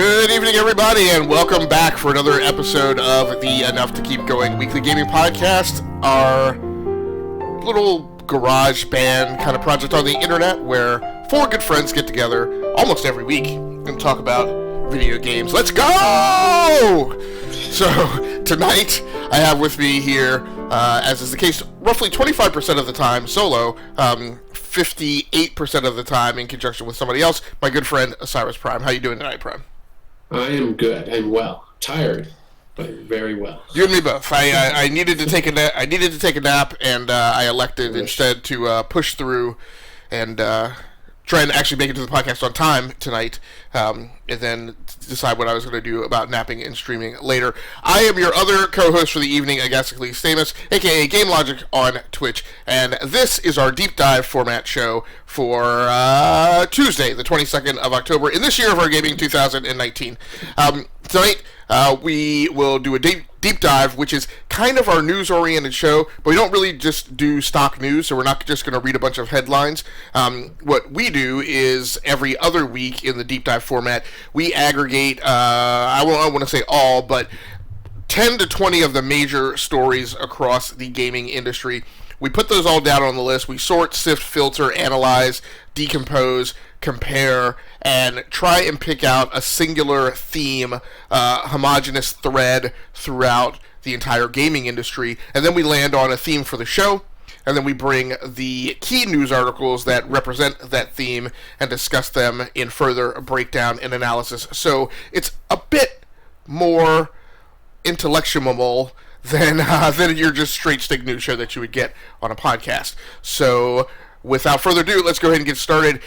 Good evening, everybody, and welcome back for another episode of the Enough to Keep Going weekly gaming podcast, our little garage band kind of project on the internet where four good friends get together almost every week and talk about video games. Let's go! So, tonight, I have with me here, as is the case roughly 25% of the time, solo, 58% of the time in conjunction with somebody else, my good friend Osiris Prime. How you doing tonight, Prime? I am good. I'm well. Tired, but very well. You and me both. I needed to take a nap. And I elected instead to push through and try and actually make it to the podcast on time tonight, and then decide what I was going to do about napping and streaming later. I am your other co-host for the evening, Agasicles Stamas, aka Game Logic on Twitch, and this is our deep dive format show for Tuesday, the 22nd of October, in this year of our gaming 2019. Tonight, we will do a deep dive, which is kind of our news-oriented show, but we don't really just do stock news, so we're not just going to read a bunch of headlines. What we do is every other week in the deep dive format, we aggregate, I don't want to say all, but 10 to 20 of the major stories across the gaming industry. We put those all down on the list. We sort, sift, filter, analyze, decompose, compare, and try and pick out a singular theme, homogeneous thread throughout the entire gaming industry. And then we land on a theme for the show, and then we bring the key news articles that represent that theme and discuss them in further breakdown and analysis. So it's a bit more intellectual than your just straight stick news show that you would get on a podcast. So without further ado, let's go ahead and get started.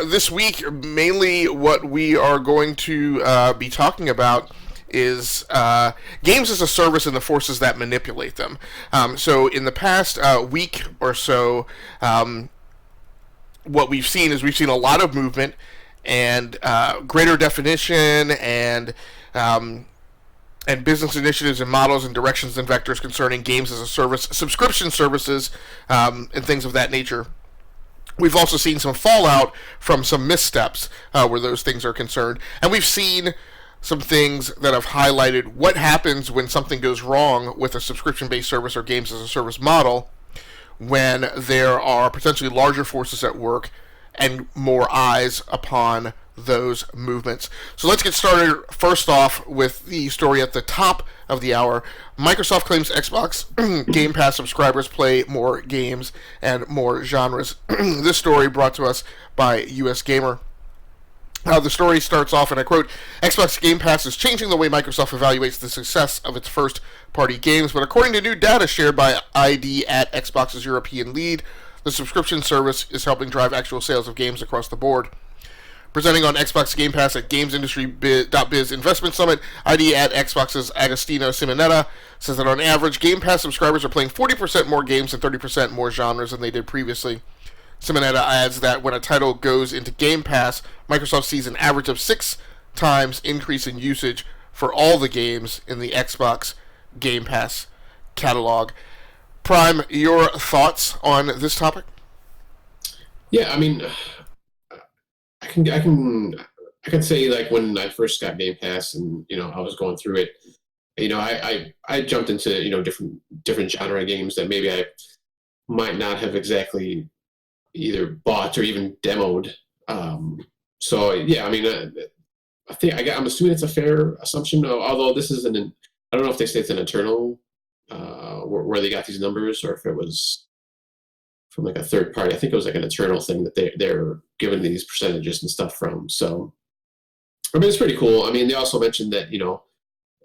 This week, mainly what we are going to be talking about is games as a service and the forces that manipulate them. So in the past week or so, what we've seen is a lot of movement and greater definition and business initiatives and models and directions and vectors concerning games as a service, subscription services, and things of that nature. We've also seen some fallout from some missteps where those things are concerned. And we've seen some things that have highlighted what happens when something goes wrong with a subscription-based service or games as a service model when there are potentially larger forces at work and more eyes upon those movements. So let's get started first off with the story at the top of the hour. Microsoft claims Xbox Game Pass subscribers play more games and more genres. This story brought to us by US Gamer. The story starts off, and I quote, Xbox Game Pass is changing the way Microsoft evaluates the success of its first-party games, but according to new data shared by ID at Xbox's European lead, the subscription service is helping drive actual sales of games across the board. Presenting on Xbox Game Pass at GamesIndustry.biz Investment Summit, ID at Xbox's Agostino Simonetta says that on average, Game Pass subscribers are playing 40% more games and 30% more genres than they did previously. Simonetta adds that when a title goes into Game Pass, Microsoft sees an average of 6 times increase in usage for all the games in the Xbox Game Pass catalog. Prime, your thoughts on this topic? Yeah, I mean, I can say, like, when I first got Game Pass and I was going through it, I jumped into different genre games that maybe I might not have exactly either bought or even demoed. So yeah, I mean, I'm assuming it's a fair assumption. Although this is I don't know if they say it's an internal where they got these numbers or if it was from like a third party. I think it was like an internal thing that they're giving these percentages and stuff from. So, I mean, it's pretty cool. I mean, they also mentioned that,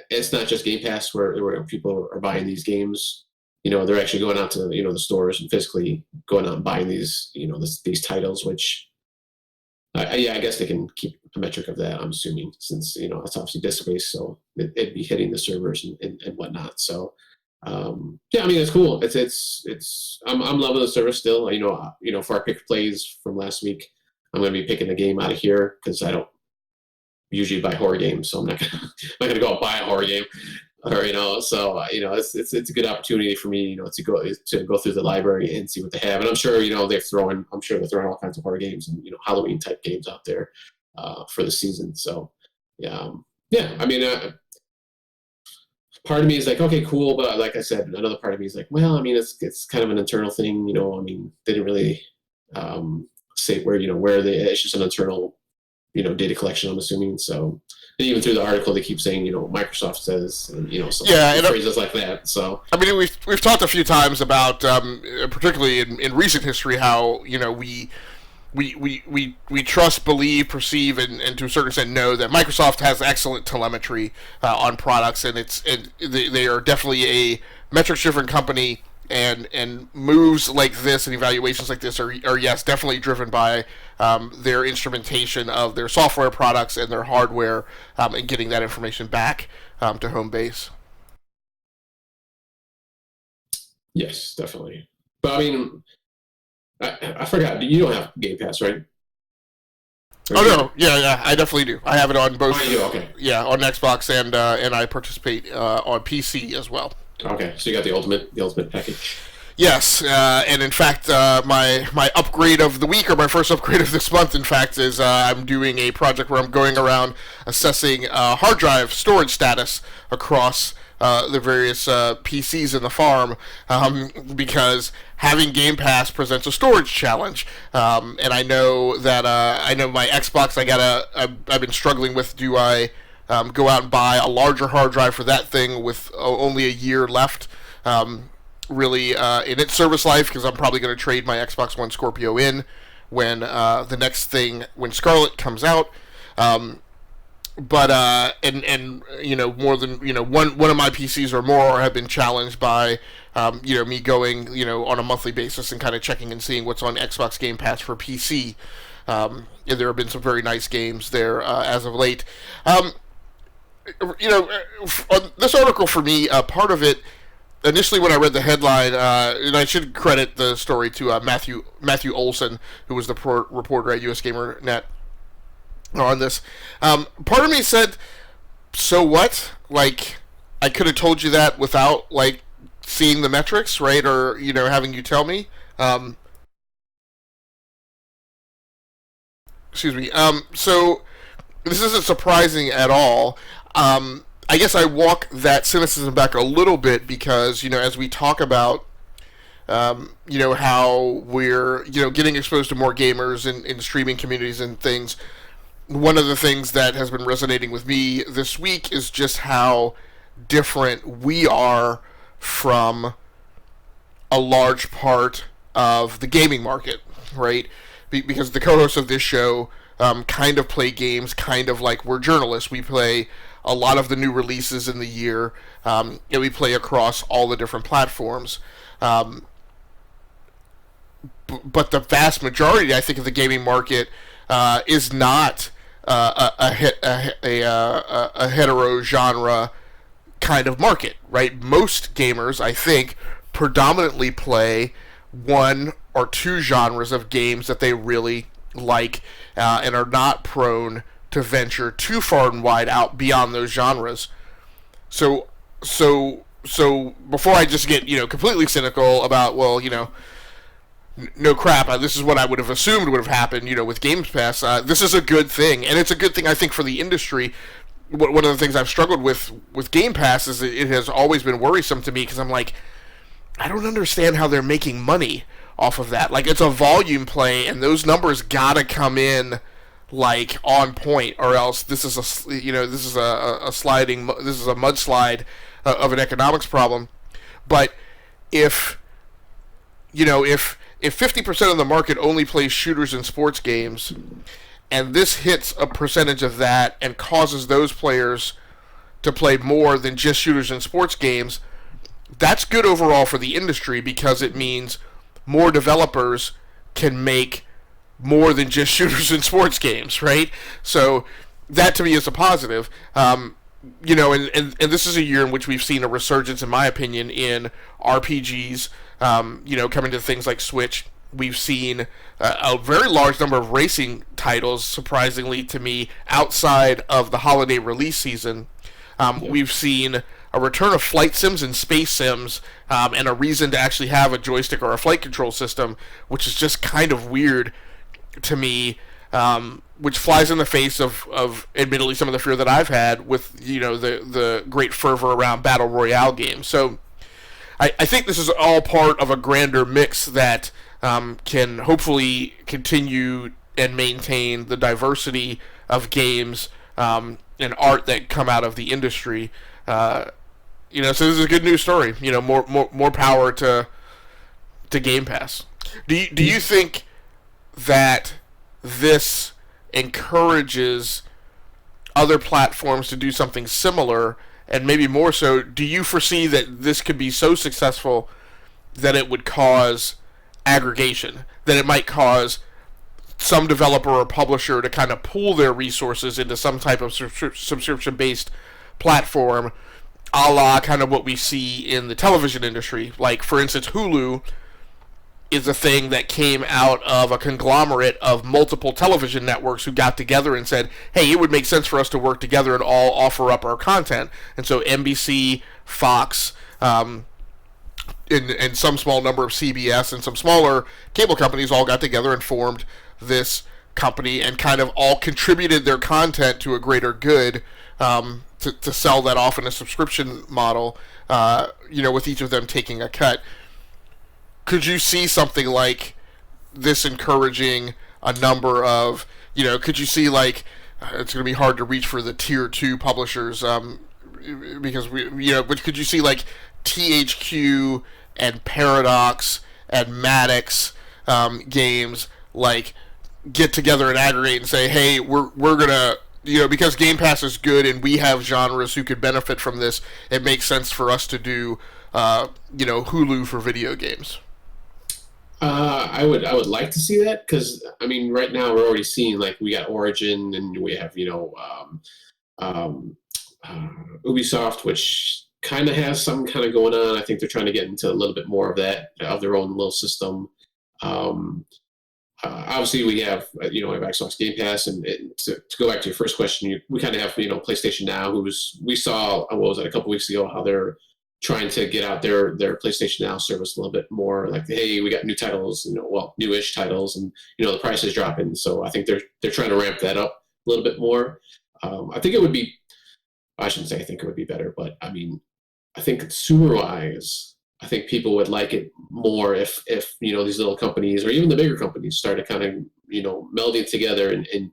it's not just Game Pass where people are buying these games. They're actually going out to, the stores and physically going out and buying these, these titles, which, I guess they can keep a metric of that, I'm assuming, since, it's obviously disk-based, so it'd be hitting the servers and whatnot. So, yeah, I mean, it's cool. I'm loving the service still. For our pick plays from last week, I'm going to be picking a game out of here because I don't usually buy horror games, so I'm not going to go out and buy a horror game. Or so it's a good opportunity for me, to go through the library and see what they have. And I'm sure they're throwing all kinds of horror games and Halloween type games out there for the season. So Yeah. I mean, part of me is like, okay, cool, but like I said, another part of me is like, well, I mean, it's kind of an internal thing, you know. I mean, they didn't really say where, where they. It's just an internal, data collection. I'm assuming. So, and even through the article, they keep saying, Microsoft says, and, some phrases like that. So, I mean, we've talked a few times about, particularly in recent history, how we trust, believe, perceive, and to a certain extent know that Microsoft has excellent telemetry on products, and they are definitely a metrics-driven company, and moves like this and evaluations like this are yes, definitely driven by their instrumentation of their software products and their hardware, and getting that information back to home base. yes, definitely. But I mean, I forgot. You don't have Game Pass, right? Or Oh do you? no, yeah, I definitely do. I have it on both, Oh, you do. Okay. yeah, on Xbox and I participate on PC as well. Okay. So you got the ultimate package. Yes, and in fact, my upgrade of the week, or my first upgrade of this month, in fact, is I'm doing a project where I'm going around assessing hard drive storage status across the various PCs in the farm, because having Game Pass presents a storage challenge, and I know that I know my Xbox. I've been struggling with. Do I go out and buy a larger hard drive for that thing with only a year left? Really in its service life, because I'm probably going to trade my Xbox One Scorpio in when the next thing, when Scarlet comes out. But and more than one of my PCs or more have been challenged by me going on a monthly basis and kind of checking and seeing what's on Xbox Game Pass for PC. And there have been some very nice games there as of late. On this article for me, part of it, initially when I read the headline, and I should credit the story to Matthew Olson, who was the reporter at US Gamer Net on this. Part of me said, "So what? Like, I could have told you that without seeing the metrics, right? Or having you tell me." Excuse me. So this isn't surprising at all. I guess I walk that cynicism back a little bit because as we talk about how we're getting exposed to more gamers in streaming communities and things. One of the things that has been resonating with me this week is just how different we are from a large part of the gaming market, right? Because the co-hosts of this show kind of play games, kind of like we're journalists. We play a lot of the new releases in the year, and we play across all the different platforms. But the vast majority, I think, of the gaming market is not a hetero genre kind of market, right? Most gamers, I think, predominantly play one or two genres of games that they really like, and are not prone to venture too far and wide out beyond those genres. So, before I just get completely cynical about, well, no crap, this is what I would have assumed would have happened, with Game Pass. This is a good thing, and it's a good thing, I think, for the industry. One of the things I've struggled with Game Pass is it has always been worrisome to me because I'm like, I don't understand how they're making money off of that. Like, it's a volume play, and those numbers gotta come in on point, or else this is a sliding, this is a mudslide of an economics problem. But if 50% of the market only plays shooters and sports games, and this hits a percentage of that and causes those players to play more than just shooters and sports games, that's good overall for the industry because it means more developers can make more than just shooters and sports games, right? So that to me is a positive. And this is a year in which we've seen a resurgence, in my opinion, in RPGs, coming to things like Switch. We've seen a very large number of racing titles, surprisingly to me, outside of the holiday release season. We've seen a return of flight sims and space sims, and a reason to actually have a joystick or a flight control system, which is just kind of weird to me. which flies in the face of admittedly some of the fear that I've had with the great fervor around battle royale games. So I think this is all part of a grander mix that can hopefully continue and maintain the diversity of games and art that come out of the industry. So this is a good news story. More power to Game Pass. Do you think that this encourages other platforms to do something similar? And maybe more so, do you foresee that this could be so successful that it would cause aggregation? That it might cause some developer or publisher to kind of pool their resources into some type of subscription-based platform, a la kind of what we see in the television industry. Like, for instance, Hulu is a thing that came out of a conglomerate of multiple television networks who got together and said, hey, it would make sense for us to work together and all offer up our content. And so NBC, Fox, and some small number of CBS and some smaller cable companies all got together and formed this company and kind of all contributed their content to a greater good, to sell that off in a subscription model, with each of them taking a cut. Could you see something like this encouraging a number of, could you see like, it's going to be hard to reach for the tier 2 publishers, because but could you see like THQ and Paradox and Maddox games like get together and aggregate and say, hey, we're going to, because Game Pass is good and we have genres who could benefit from this, it makes sense for us to do, Hulu for video games? I would like to see that, because right now we're already seeing, like, we got Origin and we have Ubisoft, which kind of has something kind of going on. I think they're trying to get into a little bit more of that, of their own little system. Obviously we have Xbox Game Pass, and to go back to your first question, we kind of have PlayStation Now, we saw, what was it, a couple weeks ago, how they're trying to get out their PlayStation Now service a little bit more, like, hey, we got new titles, newish titles, and the price is dropping. So I think they're trying to ramp that up a little bit more. I think it would be, I shouldn't say I think it would be better, but I think consumer wise, I think people would like it more if these little companies or even the bigger companies started kind of melding together and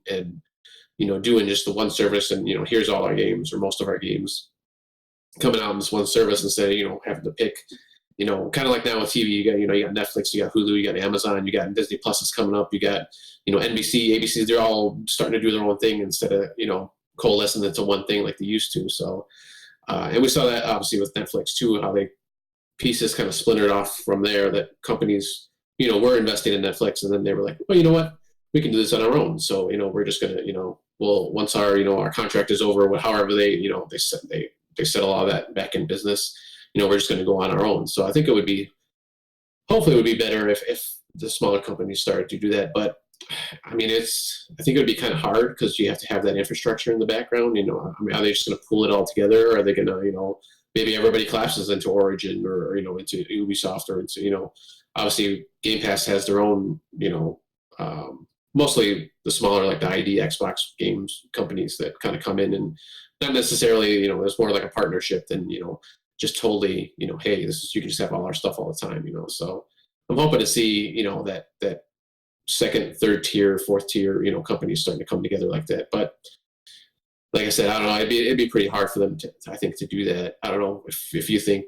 doing just the one service, and here's all our games or most of our games coming out in this one service, instead of having to pick, kind of like now with TV, you got Netflix, you got Hulu, you got Amazon, you got Disney Plus is coming up, you got NBC, ABC, they're all starting to do their own thing instead of coalescing into one thing like they used to. So and we saw that obviously with Netflix too, how they pieces kind of splintered off from there, that companies were investing in Netflix, and then they were like, well, you know what, we can do this on our own. So we're just gonna well, once our our contract is over, however they they settle all that back in business, we're just going to go on our own. So I think hopefully it would be better if the smaller companies started to do that. But I think it would be kind of hard, because you have to have that infrastructure in the background. Are they just going to pool it all together? Or are they going to, maybe everybody collapses into Origin or into Ubisoft, or into, obviously Game Pass has their own, mostly the smaller, like the ID Xbox games companies that kind of come in, and not necessarily, it's more like a partnership than, just totally, hey, you can just have all our stuff all the time, So I'm hoping to see, that second, third tier, fourth tier, companies starting to come together like that. But like I said, I don't know, it'd be pretty hard for them to do that. I don't know if you think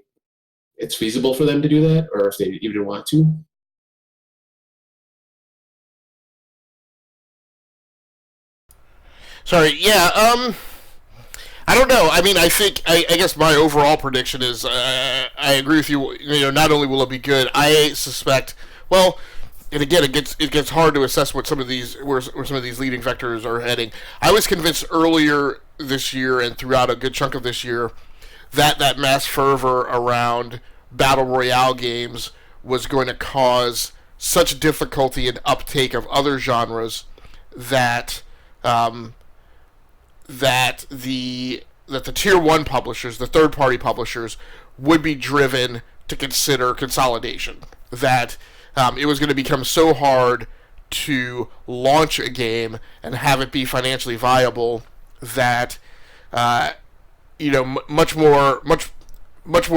it's feasible for them to do that, or if they even want to. Sorry, yeah, I don't know. I guess my overall prediction is, I agree with you. Not only will it be good, I suspect. Well, and again, it gets hard to assess what some of these where some of these leading vectors are heading. I was convinced earlier this year and throughout a good chunk of this year that mass fervor around battle royale games was going to cause such difficulty in uptake of other genres that the tier 1 publishers, the third party publishers, would be driven to consider consolidation. That it was going to become so hard to launch a game and have it be financially viable, that much more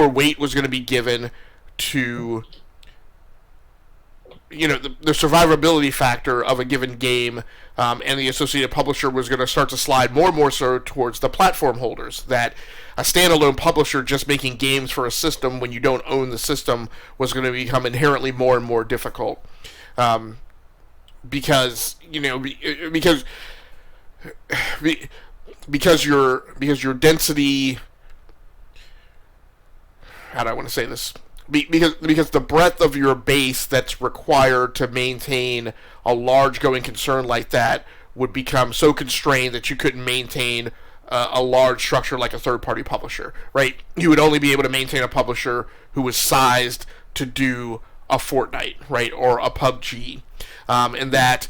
weight was going to be given to the survivability factor of a given game, and the associated publisher was going to start to slide more and more so towards the platform holders. That a standalone publisher just making games for a system when you don't own the system was going to become inherently more and more difficult, because your density. How do I want to say this? Because the breadth of your base that's required to maintain a large going concern like that would become so constrained that you couldn't maintain a large structure like a third-party publisher, right? You would only be able to maintain a publisher who was sized to do a Fortnite, right, or a PUBG, and that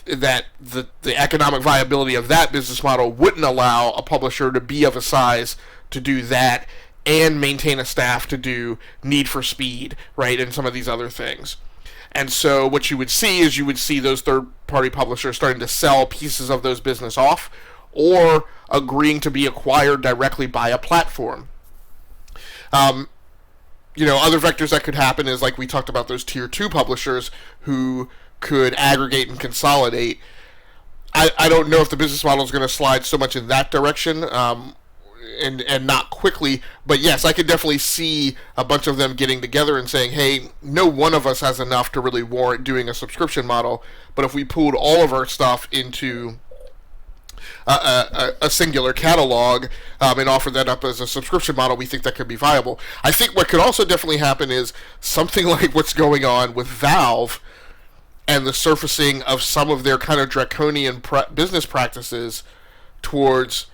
the economic viability of that business model wouldn't allow a publisher to be of a size to do that and maintain a staff to do Need for Speed, right, and some of these other things. And so what you would see is those third-party publishers starting to sell pieces of those business off, or agreeing to be acquired directly by a platform. Other vectors that could happen is, like we talked about, those tier 2 publishers who could aggregate and consolidate. I don't know if the business model is going to slide so much in that direction, and not quickly, but yes, I could definitely see a bunch of them getting together and saying, hey, no one of us has enough to really warrant doing a subscription model, but if we pooled all of our stuff into a singular catalog, and offer that up as a subscription model, we think that could be viable. I think what could also definitely happen is something like what's going on with Valve and the surfacing of some of their kind of draconian business practices towards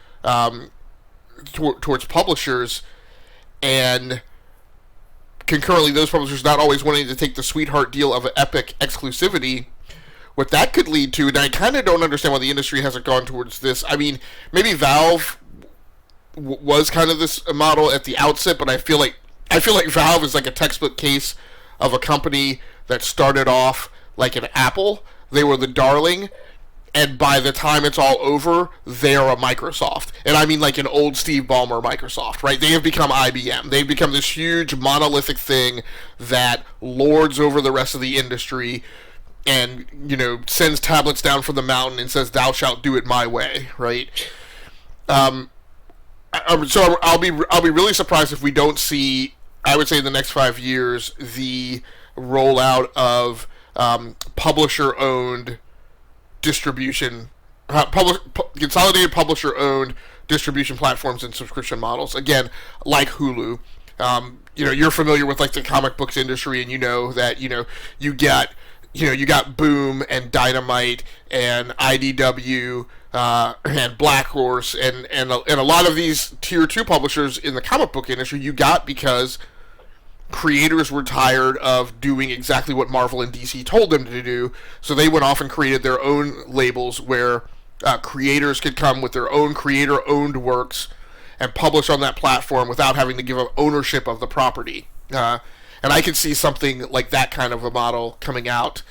publishers, and concurrently those publishers not always wanting to take the sweetheart deal of an Epic exclusivity. What that could lead to, and I kind of don't understand why the industry hasn't gone towards this. I mean, maybe Valve was kind of this model at the outset, but I feel like Valve is like a textbook case of a company that started off like an Apple. They were the darling, and by the time it's all over, they're a Microsoft. And I mean like an old Steve Ballmer Microsoft, right? They have become IBM. They've become this huge monolithic thing that lords over the rest of the industry and, sends tablets down from the mountain and says, thou shalt do it my way, right? So I'll be really surprised if we don't see, I would say in the next 5 years, the rollout of publisher-owned distribution, consolidated publisher-owned distribution platforms and subscription models. Again, like Hulu. You're familiar with like the comic books industry, and you know that you got Boom and Dynamite and IDW and Black Horse and a lot of these tier 2 publishers in the comic book industry you got because creators were tired of doing exactly what Marvel and DC told them to do, so they went off and created their own labels where creators could come with their own creator-owned works and publish on that platform without having to give up ownership of the property. And I could see something like that kind of a model coming out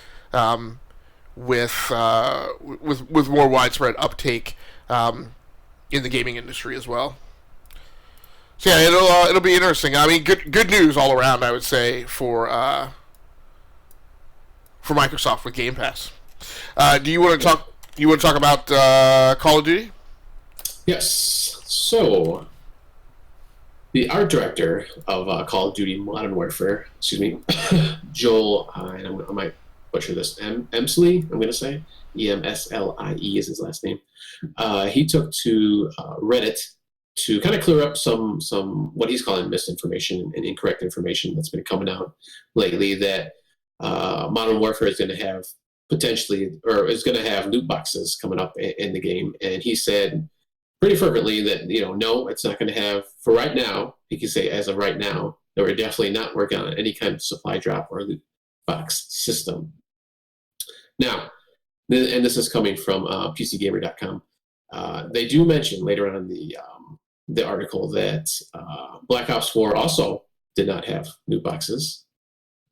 with more widespread uptake in the gaming industry as well. So yeah, it'll be interesting. I mean, good news all around, I would say, for Microsoft with Game Pass. Do you want to talk? You want to talk about Call of Duty? Yes. So, the art director of Call of Duty Modern Warfare, Joel, I might butcher this, Emsley, I'm going to say, Emslie is his last name. He took to Reddit to kind of clear up some what he's calling misinformation and incorrect information that's been coming out lately, that Modern Warfare is going to have is going to have loot boxes coming up in the game. And he said pretty fervently that, no, it's not going to have, for right now, he can say as of right now, that we're definitely not working on any kind of supply drop or loot box system. Now, and this is coming from PCGamer.com. They do mention later on in the article that Black Ops 4 also did not have loot boxes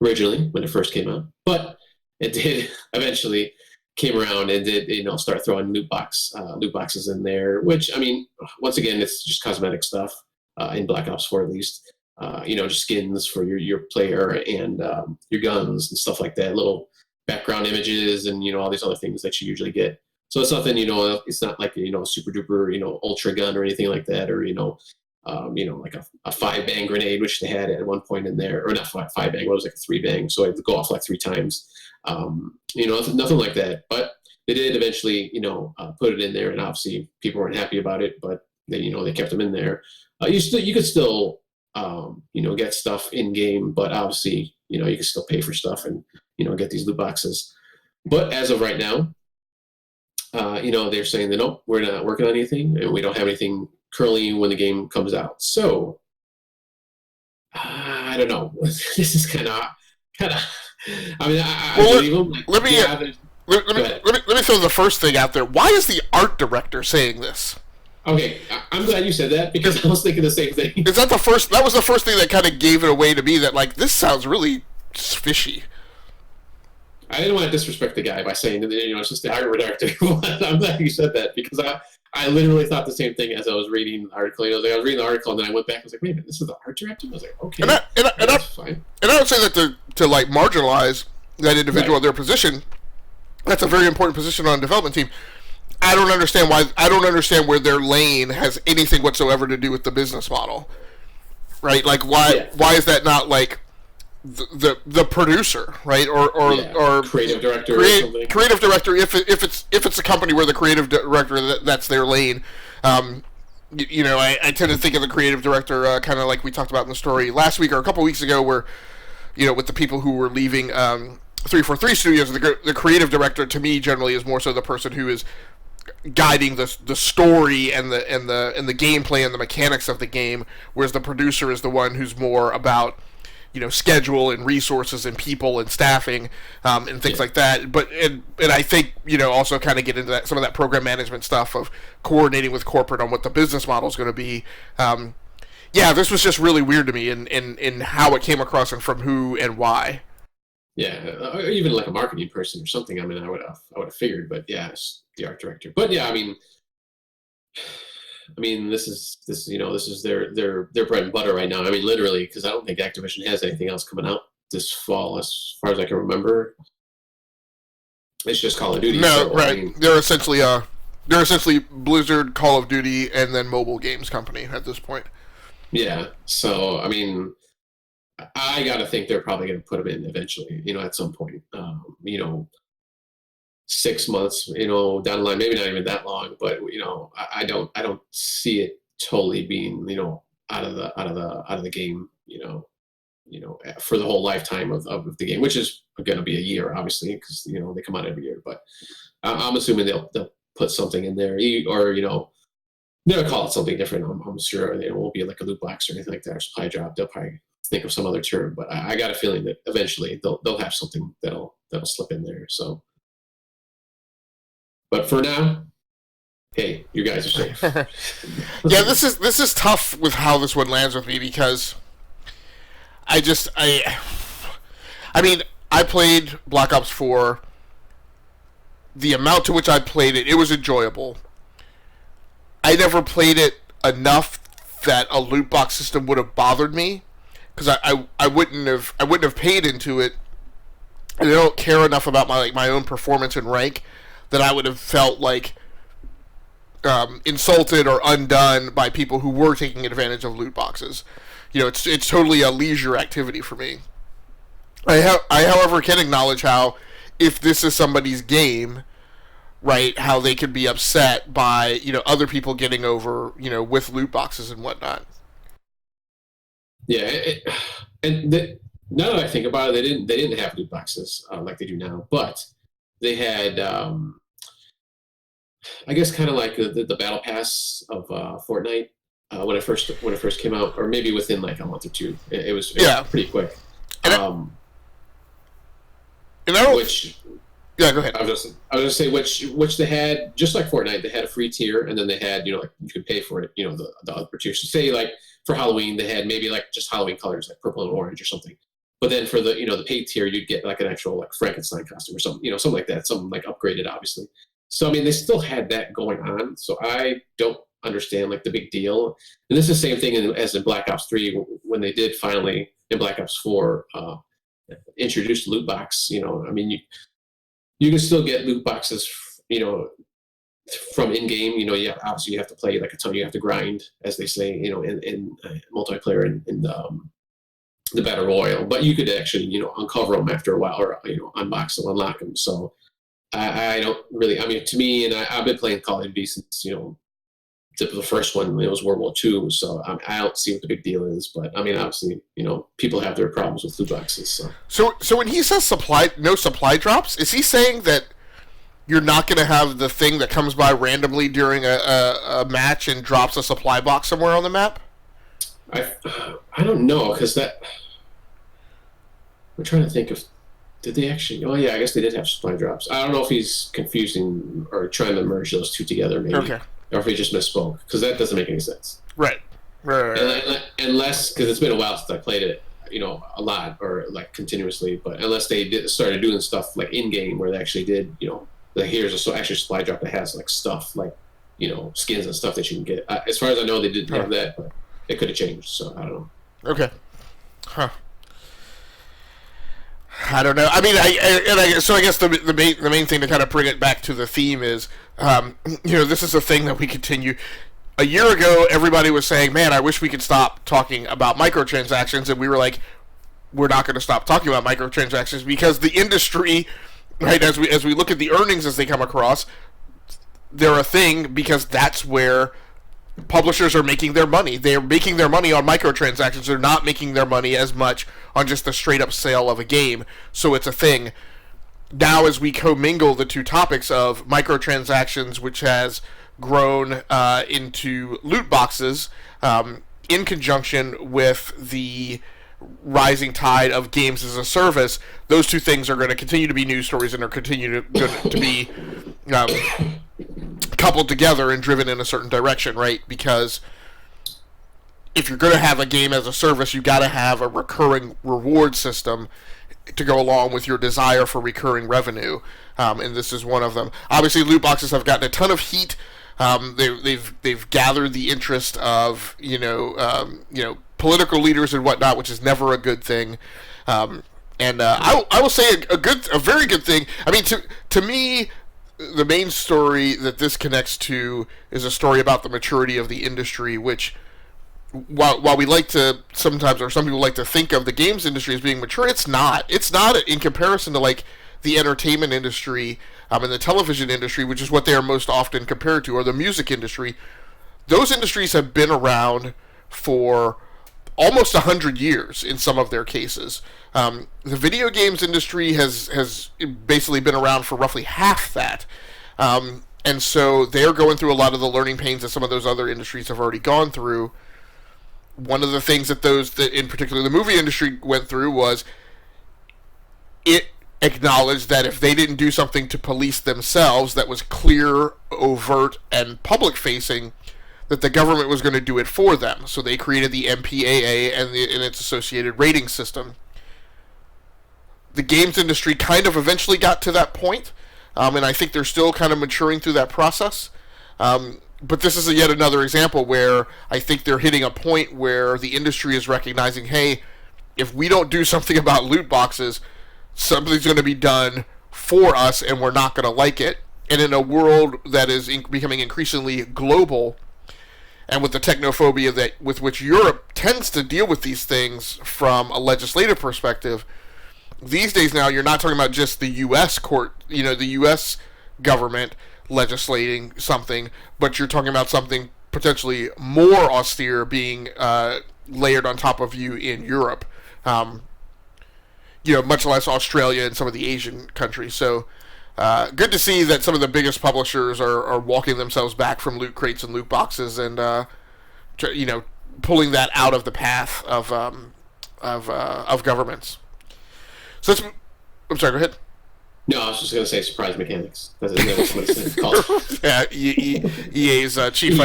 originally when it first came out, but it did eventually came around and did start throwing loot boxes in there. Which I mean, once again, it's just cosmetic stuff in Black Ops 4 at least. Just skins for your player and your guns and stuff like that. Little background images and all these other things that you usually get. So it's nothing, it's not like a super duper ultra gun or anything like that, or like a 5-bang grenade, which they had at one point in there, or not 5-bang, it was like a 3-bang, so it would go off like 3 times. Nothing like that. But they did eventually, put it in there, and obviously people weren't happy about it, but they kept them in there. You could still get stuff in game, but obviously you can still pay for stuff and get these loot boxes. But as of right now, they're saying that nope, we're not working on anything, and we don't have anything currently when the game comes out. So I don't know. This is kind of. I mean, I believe them. Like, let me throw the first thing out there. Why is the art director saying this? Okay, I'm glad you said that, because I was thinking the same thing. Is that the first? That was the first thing that kind of gave it away to me. That like this sounds really fishy. I didn't want to disrespect the guy by saying that it's just the art director. I'm glad you said that, because I literally thought the same thing as I was reading the article. I was reading the article, and then I went back and was like, wait a minute, this is the art director? I was like, okay, that's fine. And I don't say that to like marginalize that individual in their position. That's a very important position on a development team. I don't understand where their lane has anything whatsoever to do with the business model, right? Like why is that not like the producer, right, or creative director, or something. Creative director, if it's a company where the creative director that's their lane. I tend to think of the creative director kind of like we talked about in the story last week or a couple weeks ago, where with the people who were leaving 343 Studios, the creative director to me generally is more so the person who is guiding the story and the gameplay and the mechanics of the game, whereas the producer is the one who's more about schedule and resources and people and staffing and things like that. But and I think also kind of get into some of that program management stuff of coordinating with corporate on what the business model is going to be. This was just really weird to me in how it came across and from who and why. Yeah, even like a marketing person or something. I mean, I would have figured, but yeah, it's the art director. But yeah, I mean, this is their bread and butter right now. I mean, literally, because I don't think Activision has anything else coming out this fall, as far as I can remember. It's just Call of Duty. No, right? I mean, they're essentially Blizzard, Call of Duty, and then mobile games company at this point. Yeah. So I mean, I gotta think they're probably going to put them in eventually. At some point. 6 months, down the line, maybe not even that long, but I don't see it totally being, out of the game, for the whole lifetime of the game, which is going to be a year, obviously, because they come out every year. But I'm assuming they'll put something in there, or they'll call it something different. I'm sure it won't be like a loot box or anything like that, or supply drop. They'll probably think of some other term, but I got a feeling that eventually they'll have something that'll slip in there. So. But for now, hey, you guys are safe. Yeah, this is tough with how this one lands with me, because I mean, I played Black Ops 4. The amount to which I played it was enjoyable. I never played it enough that a loot box system would have bothered me, because I wouldn't have paid into it, and I don't care enough about my own performance and rank that I would have felt like insulted or undone by people who were taking advantage of loot boxes. It's totally a leisure activity for me. I however can acknowledge how, if this is somebody's game, right, how they could be upset by other people getting over with loot boxes and whatnot. Yeah, now that I think about it, they didn't have loot boxes like they do now, but they had, I guess, kind of like the battle pass of Fortnite when it first came out, or maybe within like a month or two. It was pretty quick. And I don't. Yeah, go ahead. I was gonna say which they had, just like Fortnite. They had a free tier, and then they had like you could pay for it. The other tiers. So say like for Halloween, they had maybe like just Halloween colors like purple and orange or something. But then for the the paid tier, you'd get like an actual like Frankenstein costume or something, something like that, something like upgraded, obviously. So I mean, they still had that going on. So I don't understand like the big deal. And this is the same thing as in Black Ops 3 when they did finally in Black Ops 4 introduce loot box. I mean, you can still get loot boxes, from in-game. Obviously you have to play like a ton. You have to grind, as they say, in multiplayer and the battle royal. But you could actually, uncover them after a while, or unbox them, unlock them. So I don't really. I mean, to me, and I've been playing Call of Duty since the first one. It was World War II, so I don't see what the big deal is. But I mean, obviously, people have their problems with loot boxes. So when he says no supply drops, is he saying that you're not going to have the thing that comes by randomly during a match and drops a supply box somewhere on the map? I don't know, because I'm trying to think of, did they actually? Oh yeah, I guess they did have supply drops. I don't know if he's confusing or trying to merge those two together, maybe. Okay. Or if he just misspoke, because that doesn't make any sense. Right. Unless, because it's been a while since I played it, a lot or like continuously. But unless they started doing stuff like in game where they actually did, like here's actually supply drop that has like stuff like skins and stuff that you can get. As far as I know, they didn't have that, but it could have changed. So I don't know. Okay. Huh. I don't know. I mean, so I guess the main thing to kind of bring it back to the theme is, this is a thing that we continue. A year ago, everybody was saying, "Man, I wish we could stop talking about microtransactions," and we were like, "We're not going to stop talking about microtransactions because the industry, right? As we look at the earnings as they come across, they're a thing because that's where publishers are making their money. They're making their money on microtransactions. They're not making their money as much on just the straight-up sale of a game. So it's a thing. Now, as we commingle the two topics of microtransactions, which has grown into loot boxes, in conjunction with the rising tide of games as a service, those two things are going to continue to be news stories and are continue to be coupled together and driven in a certain direction, right? Because if you're going to have a game as a service, you got to have a recurring reward system to go along with your desire for recurring revenue, and this is one of them. Obviously, loot boxes have gotten a ton of heat. They've gathered the interest of political leaders and whatnot, which is never a good thing. I will say a very good thing. I mean, to me, the main story that this connects to is a story about the maturity of the industry, which, while we like to sometimes, or some people like to think of the games industry as being mature, it's not. It's not in comparison to like the entertainment industry and the television industry, which is what they are most often compared to, or the music industry. Those industries have been around for almost 100 years in some of their cases. The video games industry has basically been around for roughly half that. And so they're going through a lot of the learning pains that some of those other industries have already gone through. One of the things that in particular the movie industry went through was it acknowledged that if they didn't do something to police themselves that was clear, overt, and public-facing, that the government was going to do it for them. So they created the MPAA and its associated rating system. The games industry kind of eventually got to that point, and I think they're still kind of maturing through that process. But this is yet another example where I think they're hitting a point where the industry is recognizing, hey, if we don't do something about loot boxes, something's going to be done for us, and we're not going to like it. And in a world that is becoming increasingly global, and with the technophobia with which Europe tends to deal with these things from a legislative perspective, these days now you're not talking about just the U.S. court, the U.S. government legislating something, but you're talking about something potentially more austere being layered on top of you in Europe. Much less Australia and some of the Asian countries. So good to see that some of the biggest publishers are walking themselves back from loot crates and loot boxes and pulling that out of the path of governments. So I'm sorry. Go ahead. No, I was just going to say surprise mechanics. That's what it's called. Yeah, EA's chief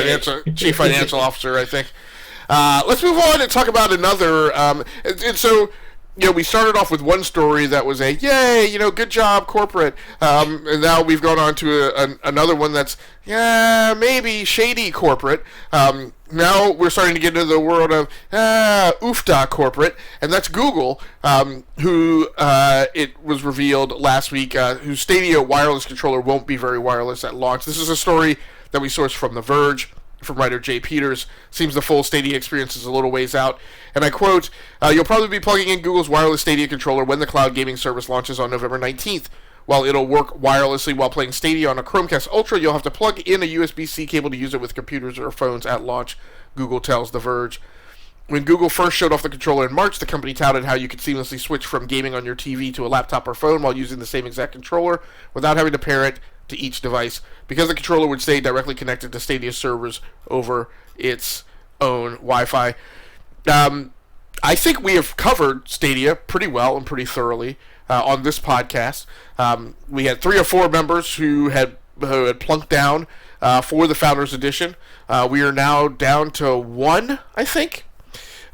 financial officer, I think. Let's move on and talk about another. And so we started off with one story that was a yay, good job, corporate. And now we've gone on to another one that's maybe shady corporate. Now we're starting to get into the world of oofda corporate, and that's Google, who it was revealed last week, whose Stadia wireless controller won't be very wireless at launch. This is a story that we sourced from The Verge, from writer Jay Peters. Seems the full Stadia experience is a little ways out. And I quote, "You'll probably be plugging in Google's wireless Stadia controller when the cloud gaming service launches on November 19th. While it'll work wirelessly while playing Stadia on a Chromecast Ultra, you'll have to plug in a USB-C cable to use it with computers or phones at launch," Google tells The Verge. When Google first showed off the controller in March, the company touted how you could seamlessly switch from gaming on your TV to a laptop or phone while using the same exact controller without having to pair it to each device, because the controller would stay directly connected to Stadia servers over its own Wi-Fi. I think we have covered Stadia pretty well and pretty thoroughly on this podcast. We had 3 or 4 members who had plunked down for the Founders Edition. We are now down to 1, I think.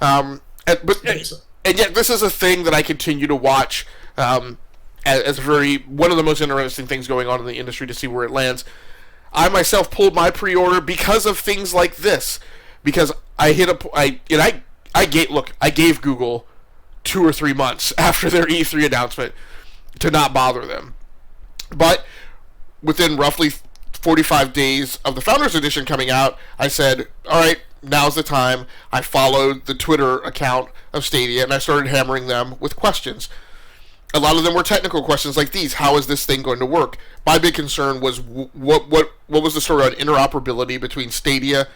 And yet this is a thing that I continue to watch as one of the most interesting things going on in the industry, to see where it lands. I myself pulled my pre-order because of things like this, because I gave Google 2 or 3 months after their E3 announcement to not bother them, but within roughly 45 days of the Founders Edition coming out, I said, all right, now's the time. I followed the Twitter account of Stadia, and I started hammering them with questions. A lot of them were technical questions like these. How is this thing going to work? My big concern was what was the story on interoperability between Stadia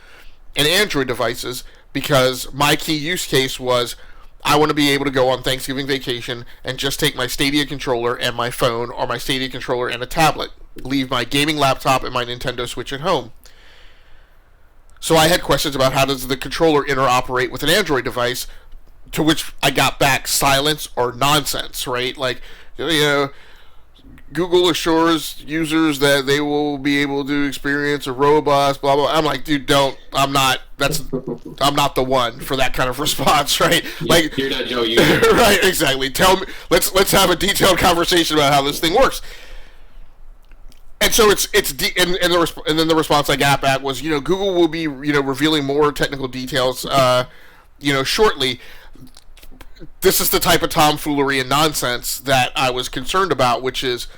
and Android devices, because my key use case was I want to be able to go on Thanksgiving vacation and just take my Stadia controller and my phone, or my Stadia controller and a tablet, leave my gaming laptop and my Nintendo Switch at home. So I had questions about how does the controller interoperate with an Android device, to which I got back silence or nonsense, right? Like, Google assures users that they will be able to experience a robust blah blah. I'm like, dude, I'm not the one for that kind of response, right? Like, you're not Joe user. Right, exactly. Tell me, let's have a detailed conversation about how this thing works. And so and then the response I got back was, Google will be revealing more technical details shortly. This is the type of tomfoolery and nonsense that I was concerned about, which is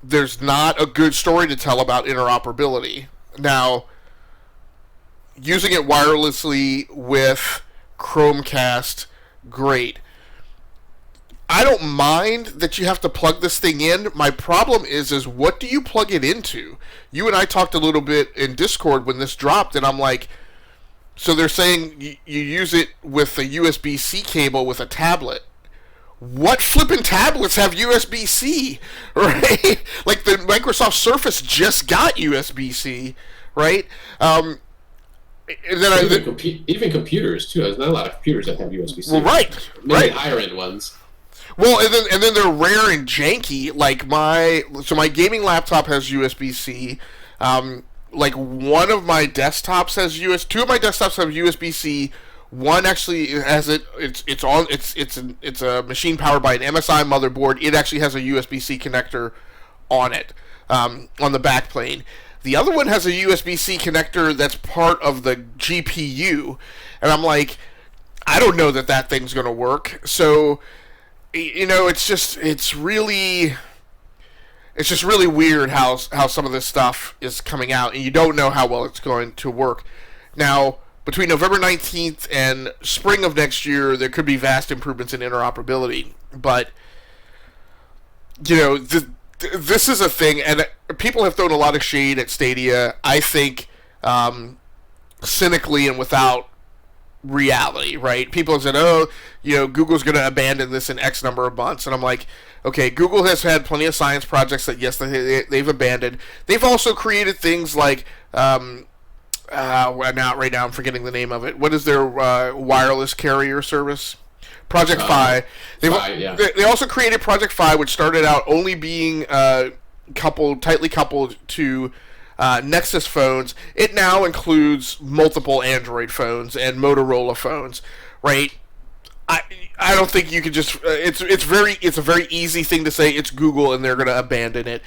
there's not a good story to tell about interoperability. Now, using it wirelessly with Chromecast, great. I don't mind that you have to plug this thing in. My problem is what do you plug it into? You and I talked a little bit in Discord when this dropped, and I'm like, so they're saying you use it with a USB-C cable with a tablet. What flippin' tablets have USB-C, right? Like, the Microsoft Surface just got USB-C, right? And then even computers, too. There's not a lot of computers that have USB-C. Well, right. Maybe higher-end ones. Well, and then they're rare and janky. Like, my gaming laptop has USB-C. Like, one of my desktops has two of my desktops have USB-C. One actually has it's a machine powered by an MSI motherboard. It actually has a USB-C connector on it, on the back plane. The other one has a USB-C connector that's part of the GPU, and I'm like, I don't know that thing's going to work. So, it's really weird how some of this stuff is coming out, and you don't know how well it's going to work. Now, between November 19th and spring of next year, there could be vast improvements in interoperability. But, this is a thing, and people have thrown a lot of shade at Stadia, I think, cynically and without reality, right? People have said, Google's going to abandon this in X number of months. And I'm like, okay, Google has had plenty of science projects that, yes, they've abandoned. They've also created things like, right now I'm forgetting the name of it. What is their wireless carrier service? Project Fi. They also created Project Fi, which started out only being tightly coupled to Nexus phones. It now includes multiple Android phones and Motorola phones, right? I I don't think you could just. It's a very easy thing to say. It's Google, and they're going to abandon it.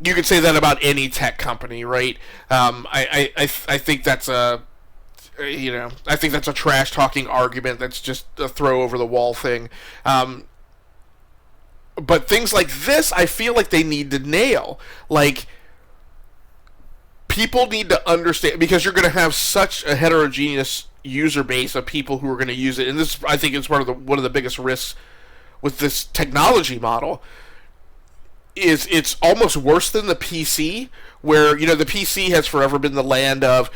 You could say that about any tech company, right? I think that's a I think that's a trash talking argument. That's just a throw over the wall thing. But things like this, I feel like they need to nail. Like, people need to understand, because you're going to have such a heterogeneous user base of people who are going to use it, and this, I think, is one of the biggest risks with this technology model. Is it's almost worse than the PC, where the PC has forever been the land of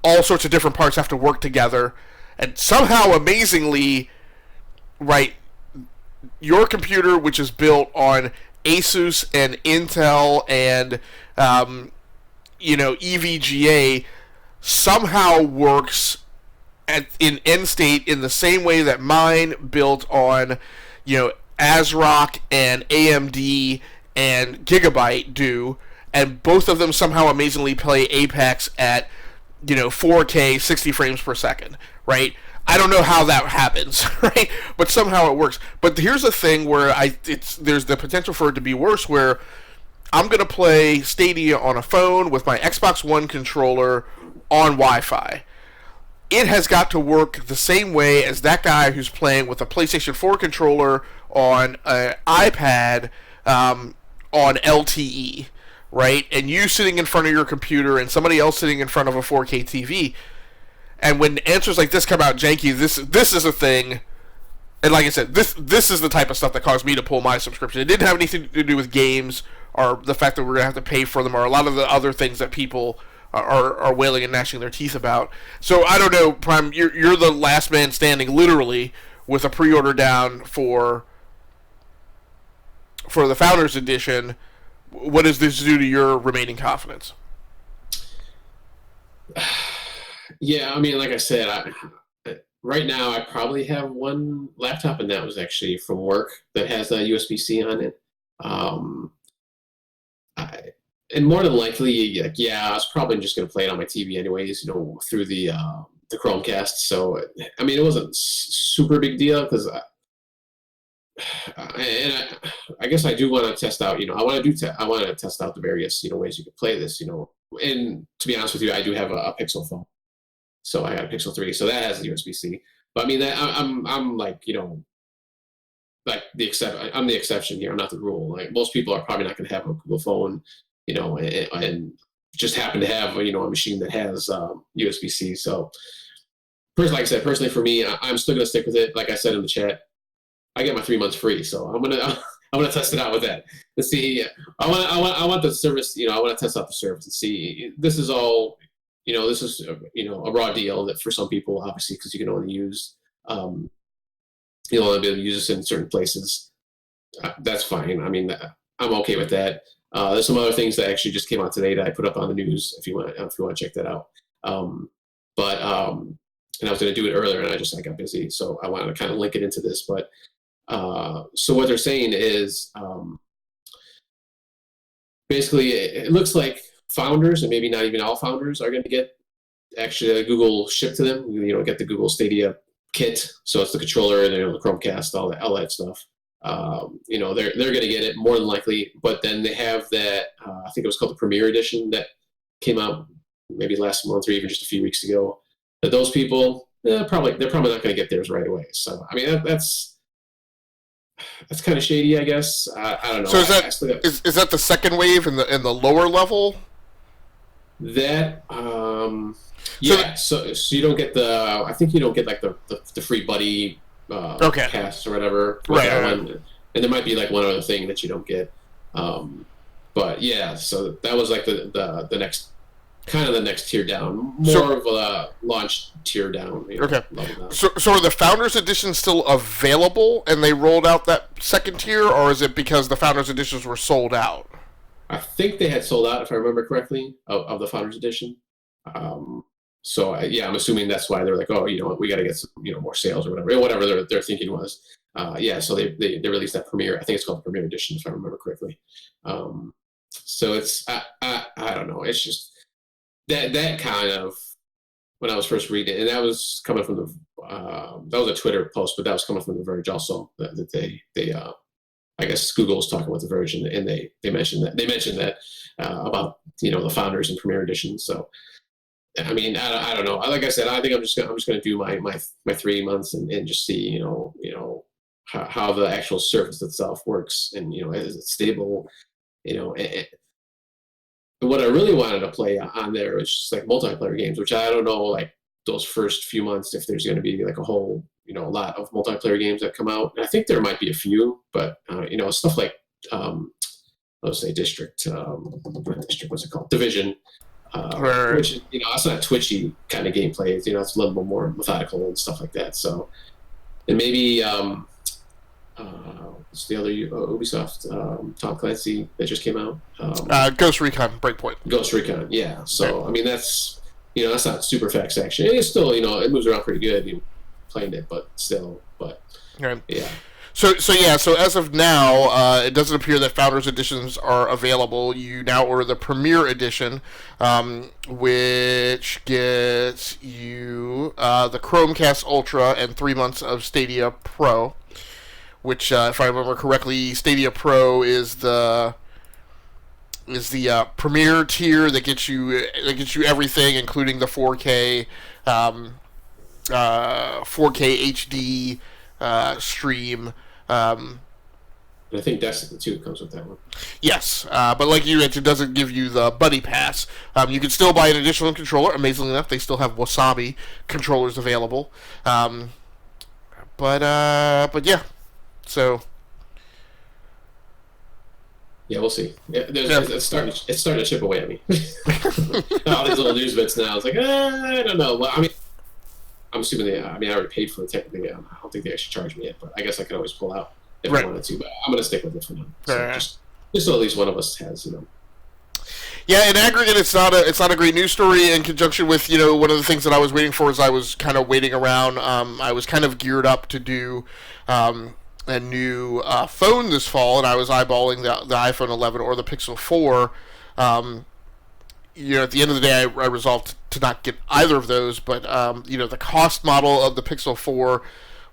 all sorts of different parts have to work together, and somehow, amazingly, right, your computer, which is built on Asus and Intel and EVGA, somehow works in end state in the same way that mine built on ASRock and AMD and Gigabyte do, and both of them somehow amazingly play Apex at 4K 60 frames per second, right? I don't know how that happens, right? But somehow it works. But here's the thing where there's the potential for it to be worse, where I'm going to play Stadia on a phone with my Xbox One controller on Wi-Fi. It has got to work the same way as that guy who's playing with a PlayStation 4 controller on an iPad on LTE, right? And you sitting in front of your computer and somebody else sitting in front of a 4K TV. And when answers like this come out janky, this is a thing. And like I said, this is the type of stuff that caused me to pull my subscription. It didn't have anything to do with games or the fact that we're going to have to pay for them or a lot of the other things that people are wailing and gnashing their teeth about. So I don't know, Prime, you're the last man standing, literally, with a pre-order down for the Founders Edition. What does this do to your remaining confidence? Yeah, I mean, like I said, right now I probably have one laptop, and that was actually from work that has a USB-C on it. And more than likely, like, yeah, I was probably just going to play it on my TV anyways, through the Chromecast. So, I mean, it wasn't super big deal because I guess I do want to test out. I want to test out the various ways you could play this. And to be honest with you, I do have a Pixel phone. So I got a Pixel 3, so that has a USB-C. But I mean, I'm like, like I'm the exception here. I'm not the rule. Like, most people are probably not going to have a Google phone, and just happen to have a machine that has USB-C. So, like I said, personally for me, I'm still going to stick with it. Like I said in the chat, I get my 3 months free, so I'm gonna test it out with that. Let's see. I want the service. I want to test out the service and see. This is all. This is a raw deal that for some people, obviously, because you can only use, only be able to use this in certain places. That's fine. I mean, I'm okay with that. There's some other things that actually just came out today that I put up on the news. If you want to check that out. And I was going to do it earlier, and I got busy, so I wanted to kind of link it into this. But so what they're saying is, basically, it looks like founders, and maybe not even all founders, are going to get actually Google shipped to them. Get the Google Stadia kit, so it's the controller, the Chromecast, all that stuff. They're going to get it more than likely. But then they have that I think it was called the Premier Edition that came out maybe last month or even just a few weeks ago. But those people, they're probably not going to get theirs right away. So I mean, that's kind of shady, I guess. I don't know. So is that the second wave in the lower level? That yeah. So you don't get I think you don't get like the free buddy pass or whatever. Right. And there might be like one other thing that you don't get. But yeah, so that was like the next kind of the next tier down, more of a launch tier down. Okay. So are the Founders Edition still available, and they rolled out that second tier, or is it because the Founders Editions were sold out? I think they had sold out, if I remember correctly, of the Founders Edition. So I'm assuming that's why they're like, oh, we got to get some, more sales or whatever their thinking was. So they released that Premier. I think it's called the Premier Edition, if I remember correctly. So it's I don't know. It's just that kind of when I was first reading it, and that was coming from the that was a Twitter post, but that was coming from the Verge also. That they I guess Google was talking with the Verge, and they mentioned that about the founders and Premier Edition. So I mean, I don't know. Like I said, I think I'm just gonna do my 3 months and just see how the actual service itself works, and is it stable, and what I really wanted to play on there was just like multiplayer games, which I don't know, like those first few months, if there's going to be like a whole, a lot of multiplayer games that come out. And I think there might be a few, but stuff like, let's say District, not District, what's it called? Division, which, it's not twitchy kind of gameplay. It's a little bit more methodical and stuff like that. So, and maybe, what's the other Ubisoft Tom Clancy that just came out? Ghost Recon Breakpoint. Ghost Recon, yeah. So I mean, that's that's not super fast action. It's still it moves around pretty good. Playing it, but still, yeah. So as of now, it doesn't appear that Founders Editions are available. You now order the Premier Edition, which gets you the Chromecast Ultra and 3 months of Stadia Pro. Which, if I remember correctly, Stadia Pro is the premier tier that gets you everything, including the 4K 4K HD stream. I think Destiny 2 comes with that one. Yes, but like you mentioned, it doesn't give you the Buddy Pass. You can still buy an additional controller. Amazingly enough, they still have Wasabi controllers available. But yeah. So, yeah, we'll see. Yeah, it's starting to chip away at me. All these little news bits now. It's like, I don't know. Well, I mean, I'm assuming I already paid for it technically. I don't think they actually charged me yet, but I guess I could always pull out if I wanted to. But I'm going to stick with it for now. So just so at least one of us has, Yeah, in aggregate, it's not a great news story. In conjunction with one of the things that I was waiting for is I was kind of waiting around. I was kind of geared up to do a new phone this fall, and I was eyeballing the iPhone 11 or the Pixel 4. At the end of the day, I resolved to not get either of those. But the cost model of the Pixel 4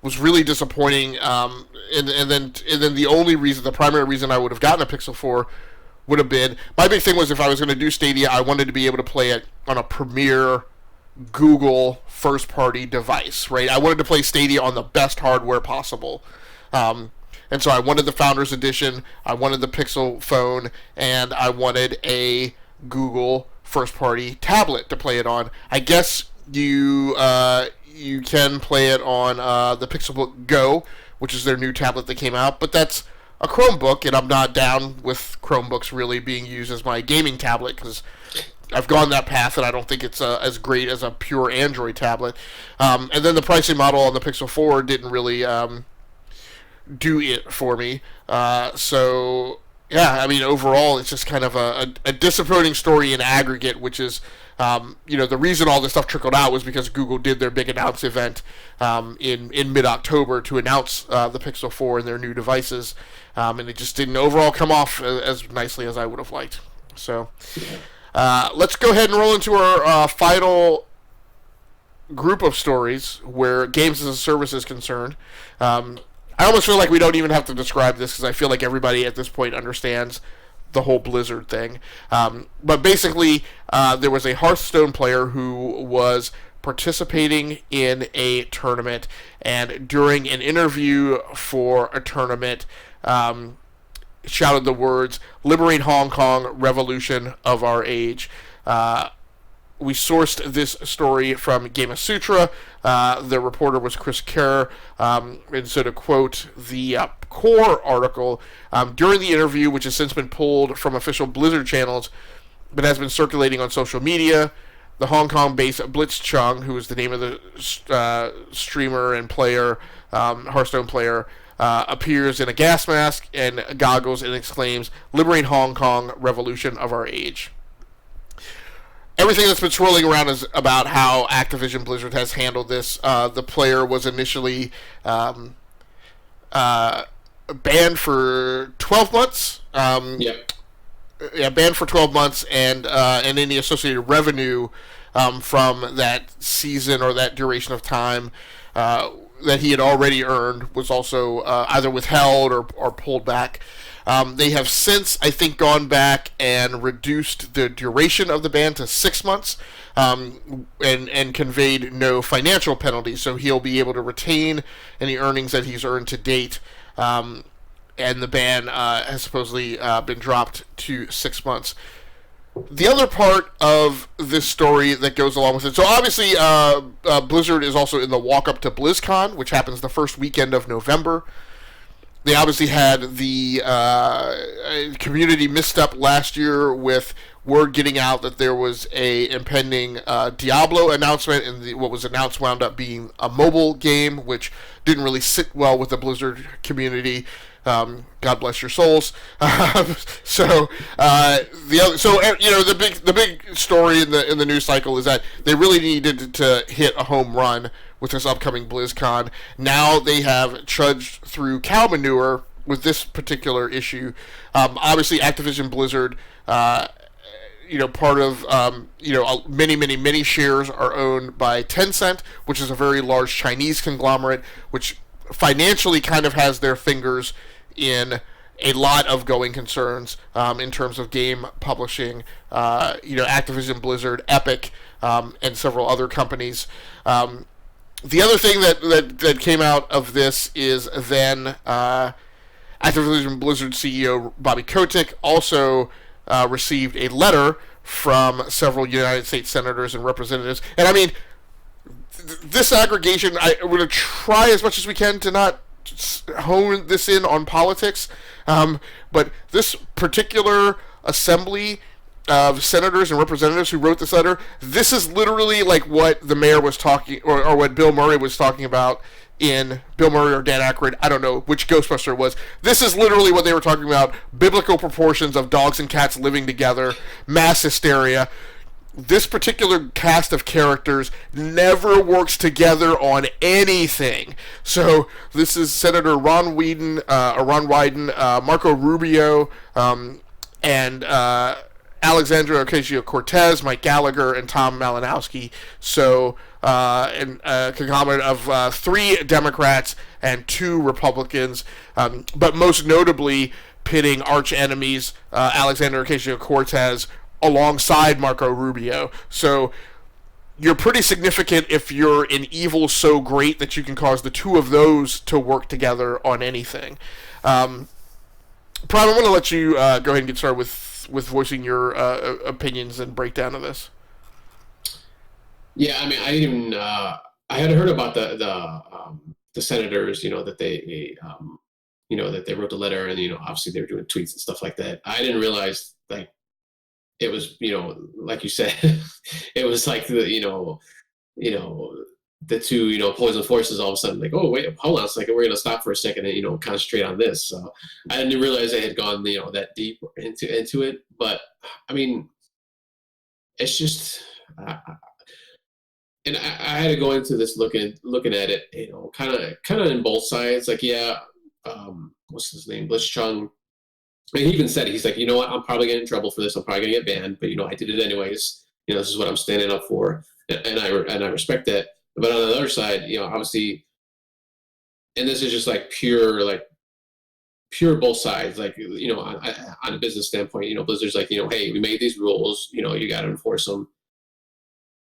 was really disappointing. And then the primary reason I would have gotten a Pixel 4 would have been, my big thing was, if I was going to do Stadia, I wanted to be able to play it on a premier Google first-party device, right? I wanted to play Stadia on the best hardware possible. And so I wanted the Founders Edition, I wanted the Pixel phone, and I wanted a Google first-party tablet to play it on. I guess you can play it on the Pixelbook Go, which is their new tablet that came out, but that's a Chromebook, and I'm not down with Chromebooks really being used as my gaming tablet, because I've gone that path, and I don't think it's as great as a pure Android tablet. And then the pricing model on the Pixel 4 didn't really do it for me. So, yeah, I mean, overall, it's just kind of a disappointing story in aggregate, which is, the reason all this stuff trickled out was because Google did their big announce event in mid-October to announce the Pixel 4 and their new devices, and it just didn't overall come off as nicely as I would have liked. So, let's go ahead and roll into our final group of stories where games as a service is concerned. I almost feel like we don't even have to describe this, because I feel like everybody at this point understands the whole Blizzard thing. But basically, there was a Hearthstone player who was participating in a tournament, and during an interview for a tournament, shouted the words, "Liberate Hong Kong, revolution of our age." We sourced this story from Gamasutra. The reporter was Chris Kerr. And so to quote the core article, during the interview, which has since been pulled from official Blizzard channels, but has been circulating on social media, the Hong Kong-based Blitzchung, who is the name of the streamer and player, Hearthstone player, appears in a gas mask and goggles and exclaims, "Liberate Hong Kong, revolution of our age." Everything that's been swirling around is about how Activision Blizzard has handled this. The player was initially banned for 12 months. Yep. Yeah, banned for 12 months, and any associated revenue from that season or that duration of time that he had already earned was also either withheld or pulled back. They have since, I think, gone back and reduced the duration of the ban to 6 months, and conveyed no financial penalty, so he'll be able to retain any earnings that he's earned to date. And the ban has supposedly been dropped to 6 months. The other part of this story that goes along with it, so obviously Blizzard is also in the walk-up to BlizzCon, which happens the first weekend of November. They obviously had the community misstep last year with word getting out that there was a impending Diablo announcement, and what was announced wound up being a mobile game, which didn't really sit well with the Blizzard community. God bless your souls. The big story in the news cycle is that they really needed to hit a home run with this upcoming BlizzCon. Now they have trudged through cow manure with this particular issue. Obviously, Activision Blizzard, part of many shares are owned by Tencent, which is a very large Chinese conglomerate, which financially kind of has their fingers in a lot of going concerns in terms of game publishing. Activision Blizzard, Epic, and several other companies. The other thing that came out of this is then Activision Blizzard CEO Bobby Kotick also received a letter from several United States senators and representatives. And I mean, this aggregation, we're going to try as much as we can to not hone this in on politics, but this particular assembly of senators and representatives who wrote this letter, this is literally like what the mayor was talking, or what Bill Murray was talking about in Bill Murray or Dan Aykroyd, I don't know which Ghostbuster it was. This is literally what they were talking about: biblical proportions of dogs and cats living together, mass hysteria. This particular cast of characters never works together on anything. So this is Senator Ron Wyden, Marco Rubio, and Alexandria Ocasio-Cortez, Mike Gallagher, and Tom Malinowski. So a conglomerate of 3 Democrats and 2 Republicans, but most notably pitting arch enemies Alexandria Ocasio-Cortez alongside Marco Rubio. So you're pretty significant if you're an evil so great that you can cause the 2 of those to work together on anything. Prime, I'm going to let you go ahead and get started with voicing your opinions and breakdown of this. Yeah, I mean, I had heard about the senators, that they that they wrote the letter, and obviously they were doing tweets and stuff like that. I didn't realize it was, like you said, it was like the two, opposing forces all of a sudden like, oh wait, hold on a second, we're gonna stop for a second and concentrate on this. So I didn't realize they had gone that deep into it. But I mean, it's just, and I had to go into this looking at it, kind of in both sides. Like, yeah, what's his name, Bliss Chung. And he even said, he's like, you know what, I'm probably getting in trouble for this. I'm probably gonna get banned, but I did it anyways. This is what I'm standing up for, and I respect that. But on the other side, obviously, and this is just like pure both sides. Like, on a business standpoint, Blizzard's like, hey, we made these rules. You got to enforce them.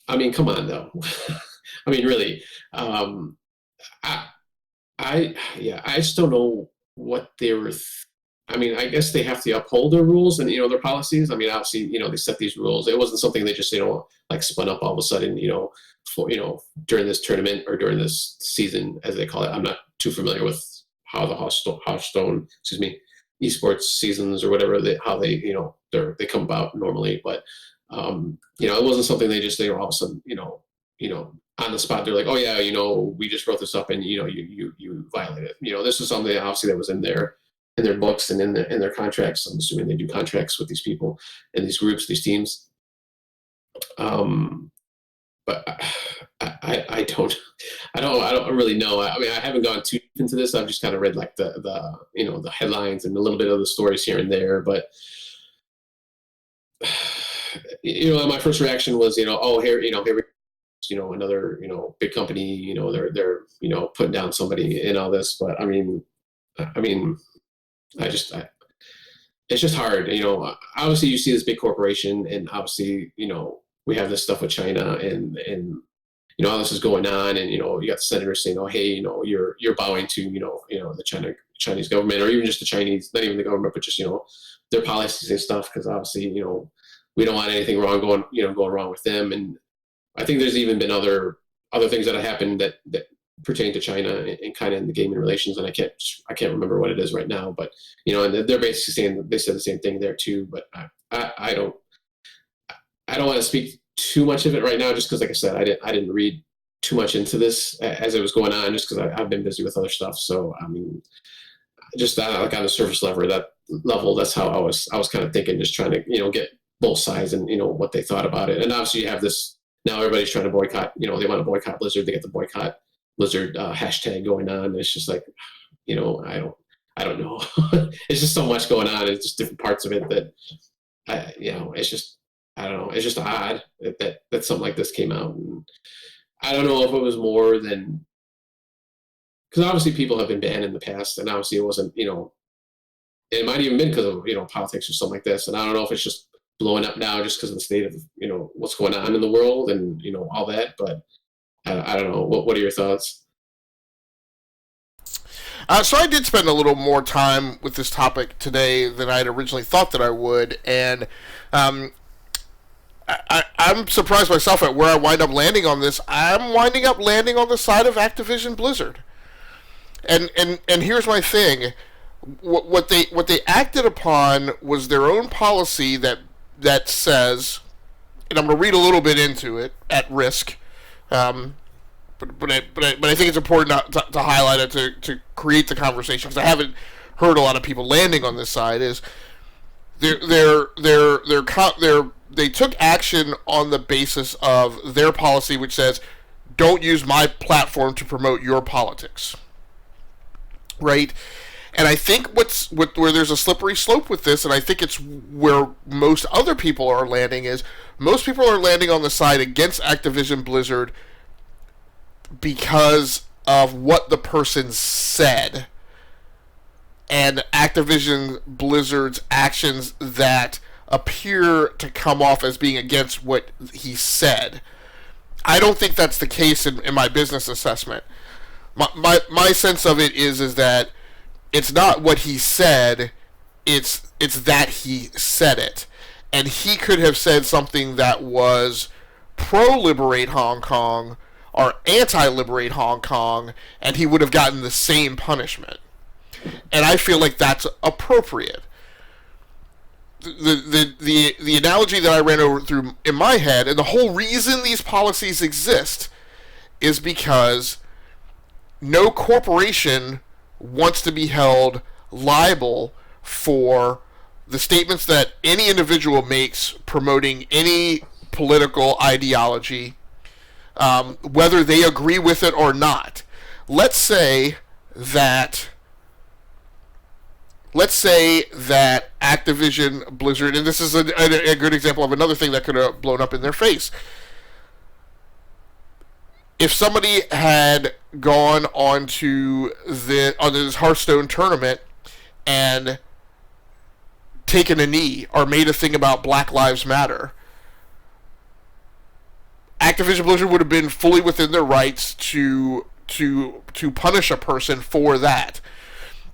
I mean, come on, though. I mean, really. I just don't know what they were. I mean, I guess they have to uphold their rules and their policies. I mean, obviously, they set these rules. It wasn't something they just like spun up all of a sudden, for during this tournament or during this season, as they call it. I'm not too familiar with how the Hearthstone, esports seasons or whatever how they they come about normally. But it wasn't something they were all of a sudden on the spot. They're like, oh yeah, we just wrote this up and you violated it. This is something obviously that was in their books and in their contracts. I'm assuming they do contracts with these people and these groups, these teams. But I don't really know. I mean, I haven't gone too deep into this. I've just kind of read like the headlines and a little bit of the stories here and there. But my first reaction was, oh, here we, another, big company, they're, putting down somebody and all this. But I mean, it's just hard. Obviously you see this big corporation, and obviously, we have this stuff with China, and all this is going on, and you got the senators saying, oh, hey, you're bowing to, the Chinese government, or even just the Chinese, not even the government, but just, their policies and stuff, because obviously, we don't want anything wrong going wrong with them. And I think there's even been other things that have happened that pertain to China and kind of in the gaming relations, and I can't remember what it is right now, but and they're basically saying, they said the same thing there too. But I don't want to speak too much of it right now, just because, like I said, I didn't read too much into this as it was going on, just because I've been busy with other stuff. So just that, like, on the surface level, that's how I was kind of thinking, just trying to get both sides and what they thought about it. And obviously you have this now, everybody's trying to boycott. They want to boycott Blizzard. They get the boycott Blizzard hashtag going on. It's just like, I don't know. It's just so much going on. It's just different parts of it that it's just, I don't know. It's just odd that something like this came out. And I don't know if it was more than, because obviously people have been banned in the past, and obviously it wasn't, it might even been because of, politics or something like this. And I don't know if it's just blowing up now just because of the state of, what's going on in the world and, all that. But I don't know. What are your thoughts? So I did spend a little more time with this topic today than I had originally thought that I would, and I'm surprised myself at where I wind up landing on this. I'm winding up landing on the side of Activision Blizzard, and here's my thing: what they acted upon was their own policy that says, and I'm going to read a little bit into it at risk. But I think it's important to highlight it to create the conversation, because I haven't heard a lot of people landing on this side. Is they took action on the basis of their policy, which says, don't use my platform to promote your politics, right? And I think where there's a slippery slope with this, and I think it's where most other people are landing, is most people are landing on the side against Activision Blizzard because of what the person said, and Activision Blizzard's actions that appear to come off as being against what he said. I don't think that's the case in my business assessment. My sense of it is that it's not what he said, it's that he said it. And he could have said something that was pro-liberate Hong Kong or anti-liberate Hong Kong, and he would have gotten the same punishment. And I feel like that's appropriate. The analogy that I ran through in my head, and the whole reason these policies exist, is because no corporation wants to be held liable for the statements that any individual makes promoting any political ideology, whether they agree with it or not. Let's say that Activision Blizzard, and this is a good example of another thing that could have blown up in their face. If somebody had gone onto this Hearthstone tournament and taken a knee or made a thing about Black Lives Matter, Activision Blizzard would have been fully within their rights to punish a person for that.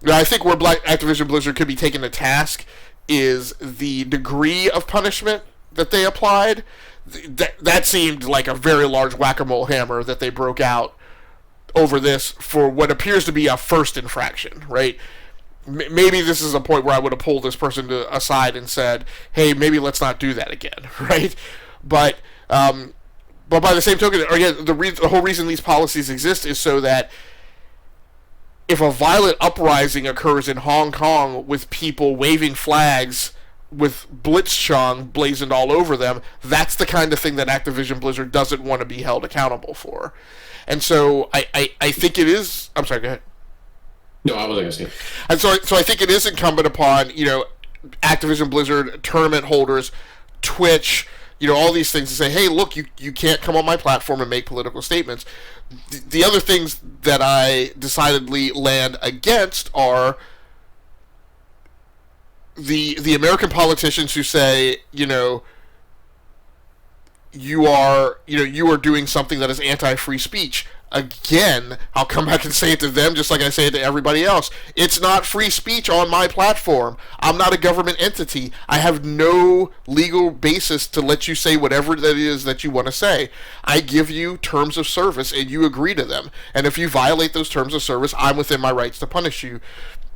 Now, I think where Activision Blizzard could be taken to task is the degree of punishment that they applied. That seemed like a very large whack-a-mole hammer that they broke out over this for what appears to be a first infraction, right? Maybe this is a point where I would have pulled this person aside and said, hey, maybe let's not do that again, right? But by the same token, again, the whole reason these policies exist is so that if a violent uprising occurs in Hong Kong with people waving flags with Blitzchung blazoned all over them, that's the kind of thing that Activision Blizzard doesn't want to be held accountable for. And so I think it is... I'm sorry, go ahead. No, I wasn't going to say. And so I think it is incumbent upon, Activision Blizzard tournament holders, Twitch, all these things to say, hey, look, you can't come on my platform and make political statements. The other things that I decidedly land against are the American politicians who say, you are doing something that is anti-free speech. Again, I'll come back and say it to them just like I say it to everybody else. It's not free speech on my platform. I'm not a government entity. I have no legal basis to let you say whatever that is that you want to say. I give you terms of service and you agree to them. And if you violate those terms of service, I'm within my rights to punish you.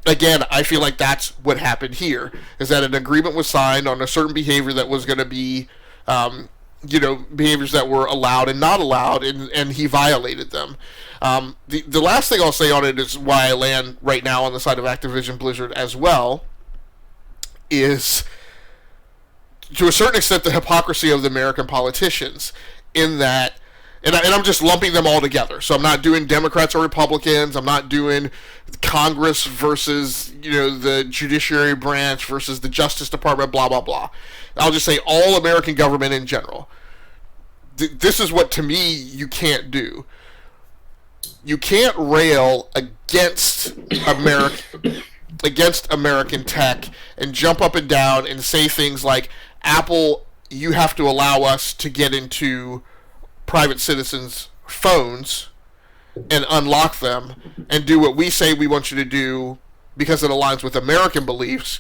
Again, I feel like that's what happened here, is that an agreement was signed on a certain behavior that was going to be behaviors that were allowed and not allowed, and he violated them. The last thing I'll say on it is why I land right now on the side of Activision Blizzard as well, is to a certain extent the hypocrisy of the American politicians, in that, and I'm just lumping them all together. So I'm not doing Democrats or Republicans. I'm not doing Congress versus the judiciary branch versus the Justice Department, blah blah blah. I'll just say all American government in general. This is what, to me, you can't do. You can't rail against American tech and jump up and down and say things like, Apple, you have to allow us to get into private citizens' phones and unlock them and do what we say we want you to do because it aligns with American beliefs.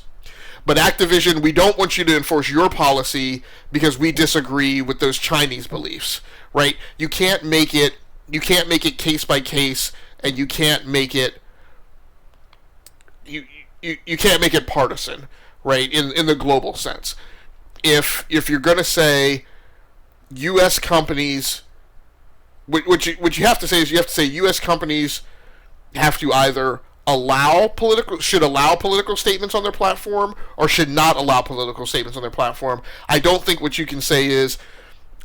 But Activision, we don't want you to enforce your policy because we disagree with those Chinese beliefs, right? You can't make it case by case, and you can't make it you can't make it partisan, right? In the global sense. If you're going to say U.S. companies, what you have to say is you have to say U.S. companies have to either should allow political statements on their platform or should not allow political statements on their platform. I don't think what you can say is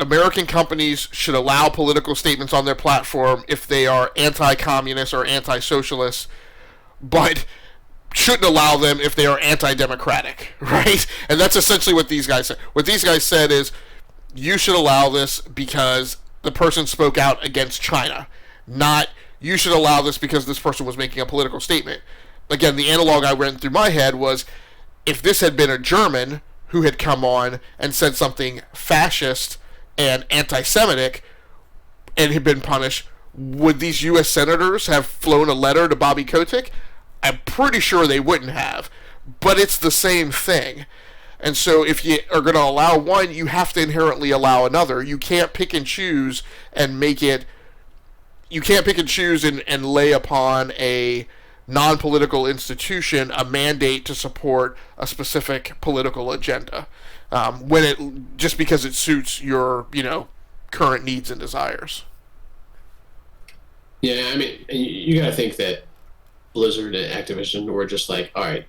American companies should allow political statements on their platform if they are anti-communist or anti-socialist, but shouldn't allow them if they are anti-democratic, right? And that's essentially what these guys said. What these guys said is, you should allow this because the person spoke out against China, not you should allow this because this person was making a political statement. Again, the analog I ran through my head was, if this had been a German who had come on and said something fascist and anti-Semitic and had been punished, would these U.S. senators have flown a letter to Bobby Kotick? I'm pretty sure they wouldn't have. But it's the same thing. And so if you are going to allow one, you have to inherently allow another. You can't pick and choose and make it... You can't pick and choose and lay upon a non-political institution a mandate to support a specific political agenda, just because it suits your current needs and desires. Yeah, I mean, you got to think that Blizzard and Activision were just like, all right,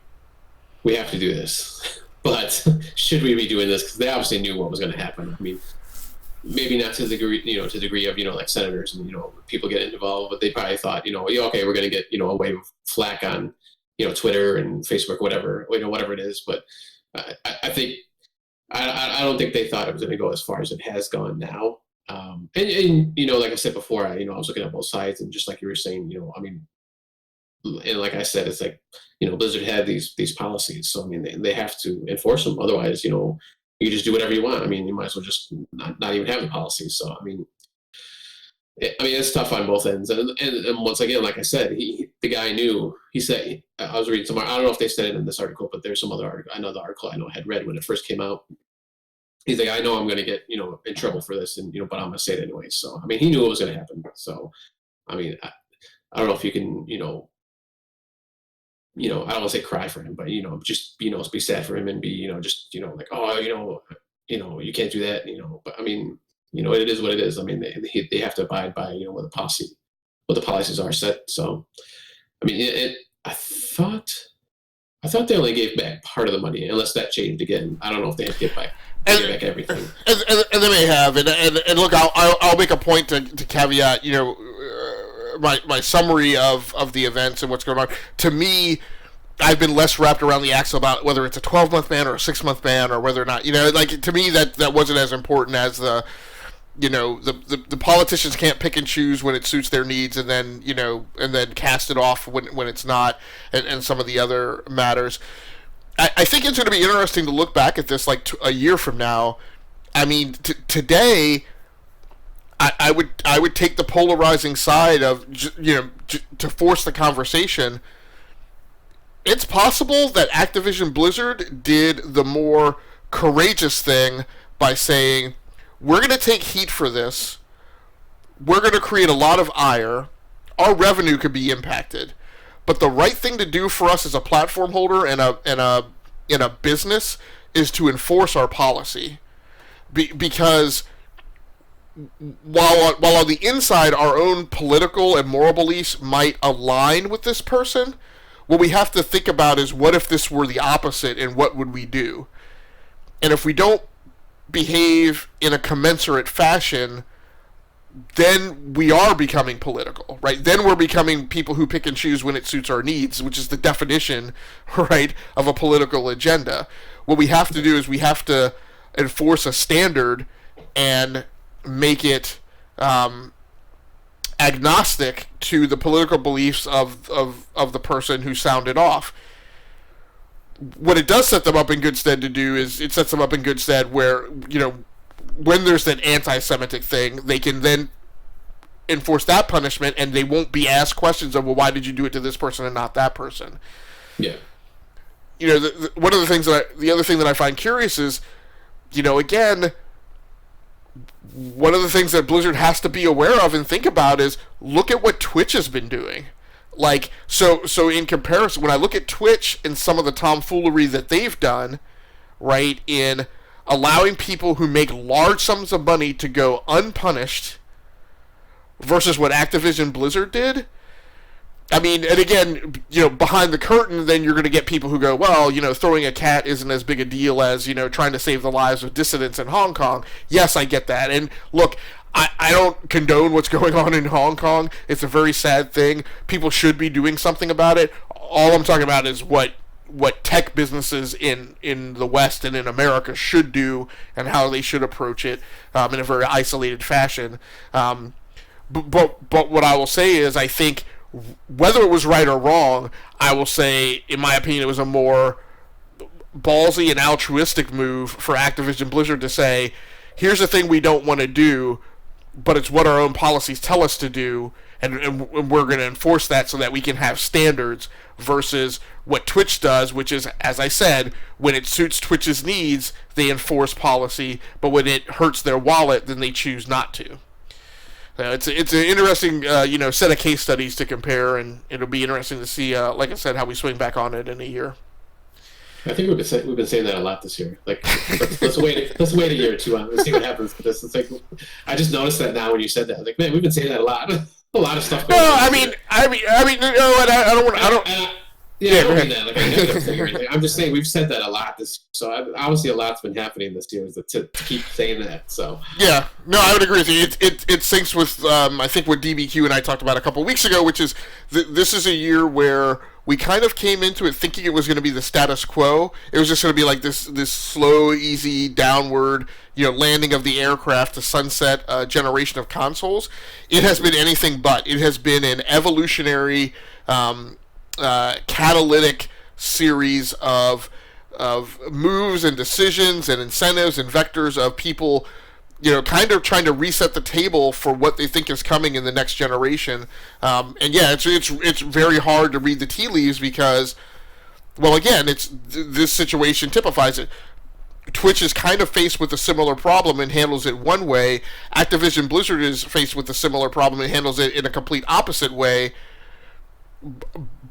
we have to do this, but should we be doing this? Because they obviously knew what was going to happen. I mean, maybe not to the degree of like senators and people getting involved, but they probably thought okay, we're going to get a wave of flack on Twitter and Facebook, whatever it is. But I think I don't think they thought it was going to go as far as it has gone now. And like I said before, I was looking at both sides, and just like you were saying, I mean, and like I said, it's like Blizzard had these policies, so I mean they have to enforce them. Otherwise, you just do whatever you want. I mean, you might as well just not even have the policy. So, I mean, it's tough on both ends. And once again, like I said, the guy knew. He said, I was reading somewhere, I don't know if they said it in this article, but there's some other article. Another article I know I had read when it first came out. He's like, I know I'm going to get, in trouble for this, and but I'm going to say it anyway. So, I mean, he knew it was going to happen. So, I mean, I don't know if you can, I don't want to say cry for him, but just be sad for him and be just like, oh, you can't do that, But I mean, it is what it is. I mean, they have to abide by what the policies are set. So, I mean, I thought they only gave back part of the money, unless that changed again. I don't know if they have to give back everything. And they may have. And look, I'll make a point to caveat. My summary of the events and what's going on. To me, I've been less wrapped around the axle about whether it's a 12-month ban or a 6-month ban or whether or not, like, to me that wasn't as important as the politicians can't pick and choose when it suits their needs and then, and then cast it off when it's not, and some of the other matters. I think it's going to be interesting to look back at this like a year from now. I mean, today, I would take the polarizing side of, to force the conversation. It's possible that Activision Blizzard did the more courageous thing by saying, we're going to take heat for this. We're going to create a lot of ire. Our revenue could be impacted. But the right thing to do for us as a platform holder and a business is to enforce our policy. Because while on the inside our own political and moral beliefs might align with this person, what we have to think about is, what if this were the opposite, and what would we do? And if we don't behave in a commensurate fashion, then we are becoming political, right? Then we're becoming people who pick and choose when it suits our needs, which is the definition, right, of a political agenda. What we have to do is we have to enforce a standard and make it agnostic to the political beliefs of the person who sounded off. What it does set them up in good stead to do is it sets them up in good stead where, when there's that anti-Semitic thing, they can then enforce that punishment, and they won't be asked questions of, well, why did you do it to this person and not that person? Yeah. One of the things the other thing that I find curious is, again, one of the things that Blizzard has to be aware of and think about is, look at what Twitch has been doing. Like, so in comparison, when I look at Twitch and some of the tomfoolery that they've done, right, in allowing people who make large sums of money to go unpunished versus what Activision Blizzard did, I mean, and again, behind the curtain, then you're going to get people who go, well, throwing a cat isn't as big a deal as, trying to save the lives of dissidents in Hong Kong. Yes, I get that. And look, I don't condone what's going on in Hong Kong. It's a very sad thing. People should be doing something about it. All I'm talking about is what tech businesses in the West and in America should do, and how they should approach it in a very isolated fashion. But what I will say is, I think, whether it was right or wrong, I will say, in my opinion, it was a more ballsy and altruistic move for Activision Blizzard to say, here's the thing we don't want to do, but it's what our own policies tell us to do, and we're going to enforce that so that we can have standards, versus what Twitch does, which is, as I said, when it suits Twitch's needs, they enforce policy, but when it hurts their wallet, then they choose not to. It's an interesting set of case studies to compare, and it'll be interesting to see, like I said, how we swing back on it in a year. I think we've been saying that a lot this year. Like, let's wait a year or two on. Let's see what happens with this. It's like, I just noticed that now when you said that. Like, man, we've been saying that a lot. A lot of stuff going on. I mean, I don't want. Yeah, I don't mean that like a negative thing or anything. I'm just saying we've said that a lot this. So obviously a lot's been happening this year to keep saying that. So yeah, no, I would agree with you. It syncs with I think what DBQ and I talked about a couple of weeks ago, which is this is a year where we kind of came into it thinking it was going to be the status quo. It was just going to be like this slow, easy downward, landing of the aircraft to sunset generation of consoles. It has been anything but. It has been an evolutionary, catalytic series of moves and decisions and incentives and vectors of people, kind of trying to reset the table for what they think is coming in the next generation. And yeah, it's very hard to read the tea leaves because, well, again, this situation typifies it. Twitch is kind of faced with a similar problem and handles it one way. Activision Blizzard is faced with a similar problem and handles it in a complete opposite way.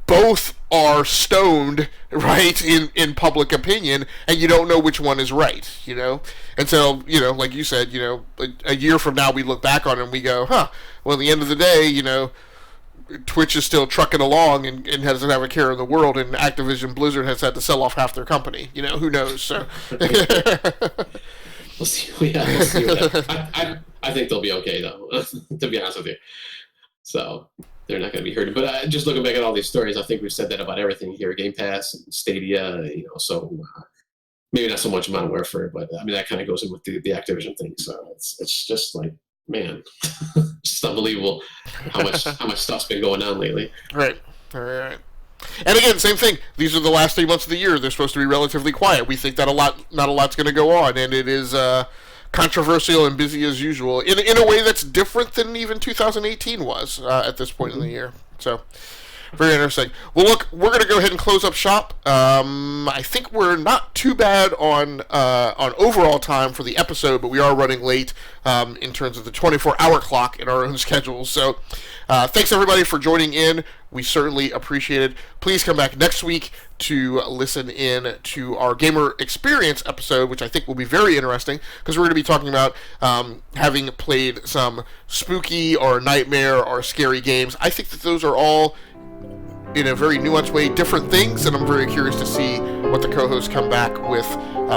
Both are stoned, right, in public opinion, and you don't know which one is right, And so, like you said, a year from now we look back on it and we go, well, at the end of the day, Twitch is still trucking along and doesn't have a care in the world, and Activision Blizzard has had to sell off half their company. Who knows? So we'll see. Yeah, I think they'll be okay, though, to be honest with you. So, they're not going to be heard. But just looking back at all these stories, I think we've said that about everything here: Game Pass, and Stadia. So maybe not so much Modern Warfare, but I mean that kind of goes in with the Activision thing. So it's just like, man, it's just unbelievable how much stuff's been going on lately. Right. All right. And again, same thing. These are the last 3 months of the year. They're supposed to be relatively quiet. We think that not a lot's going to go on, and it is controversial and busy as usual in a way that's different than even 2018 was at this point in the year. So, very interesting. Well, look, we're going to go ahead and close up shop. I think we're not too bad on overall time for the episode, but we are running late in terms of the 24-hour clock in our own schedules. So, thanks everybody for joining in. We certainly appreciate it. Please come back next week to listen in to our Gamer Experience episode, which I think will be very interesting, because we're going to be talking about having played some spooky or nightmare or scary games. I think that those are all, in a very nuanced way, different things, and I'm very curious to see what the co-hosts come back with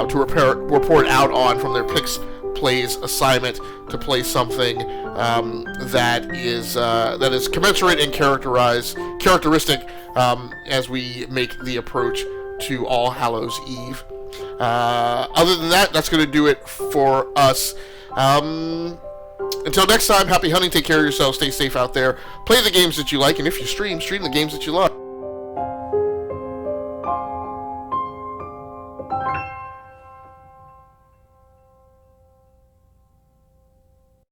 to report out on from their Picks Plays assignment to play something that is commensurate and characteristic as we make the approach to All Hallows Eve. Other than that, that's going to do it for us. Until next time, happy hunting, take care of yourself, stay safe out there, play the games that you like, and if you stream the games that you love.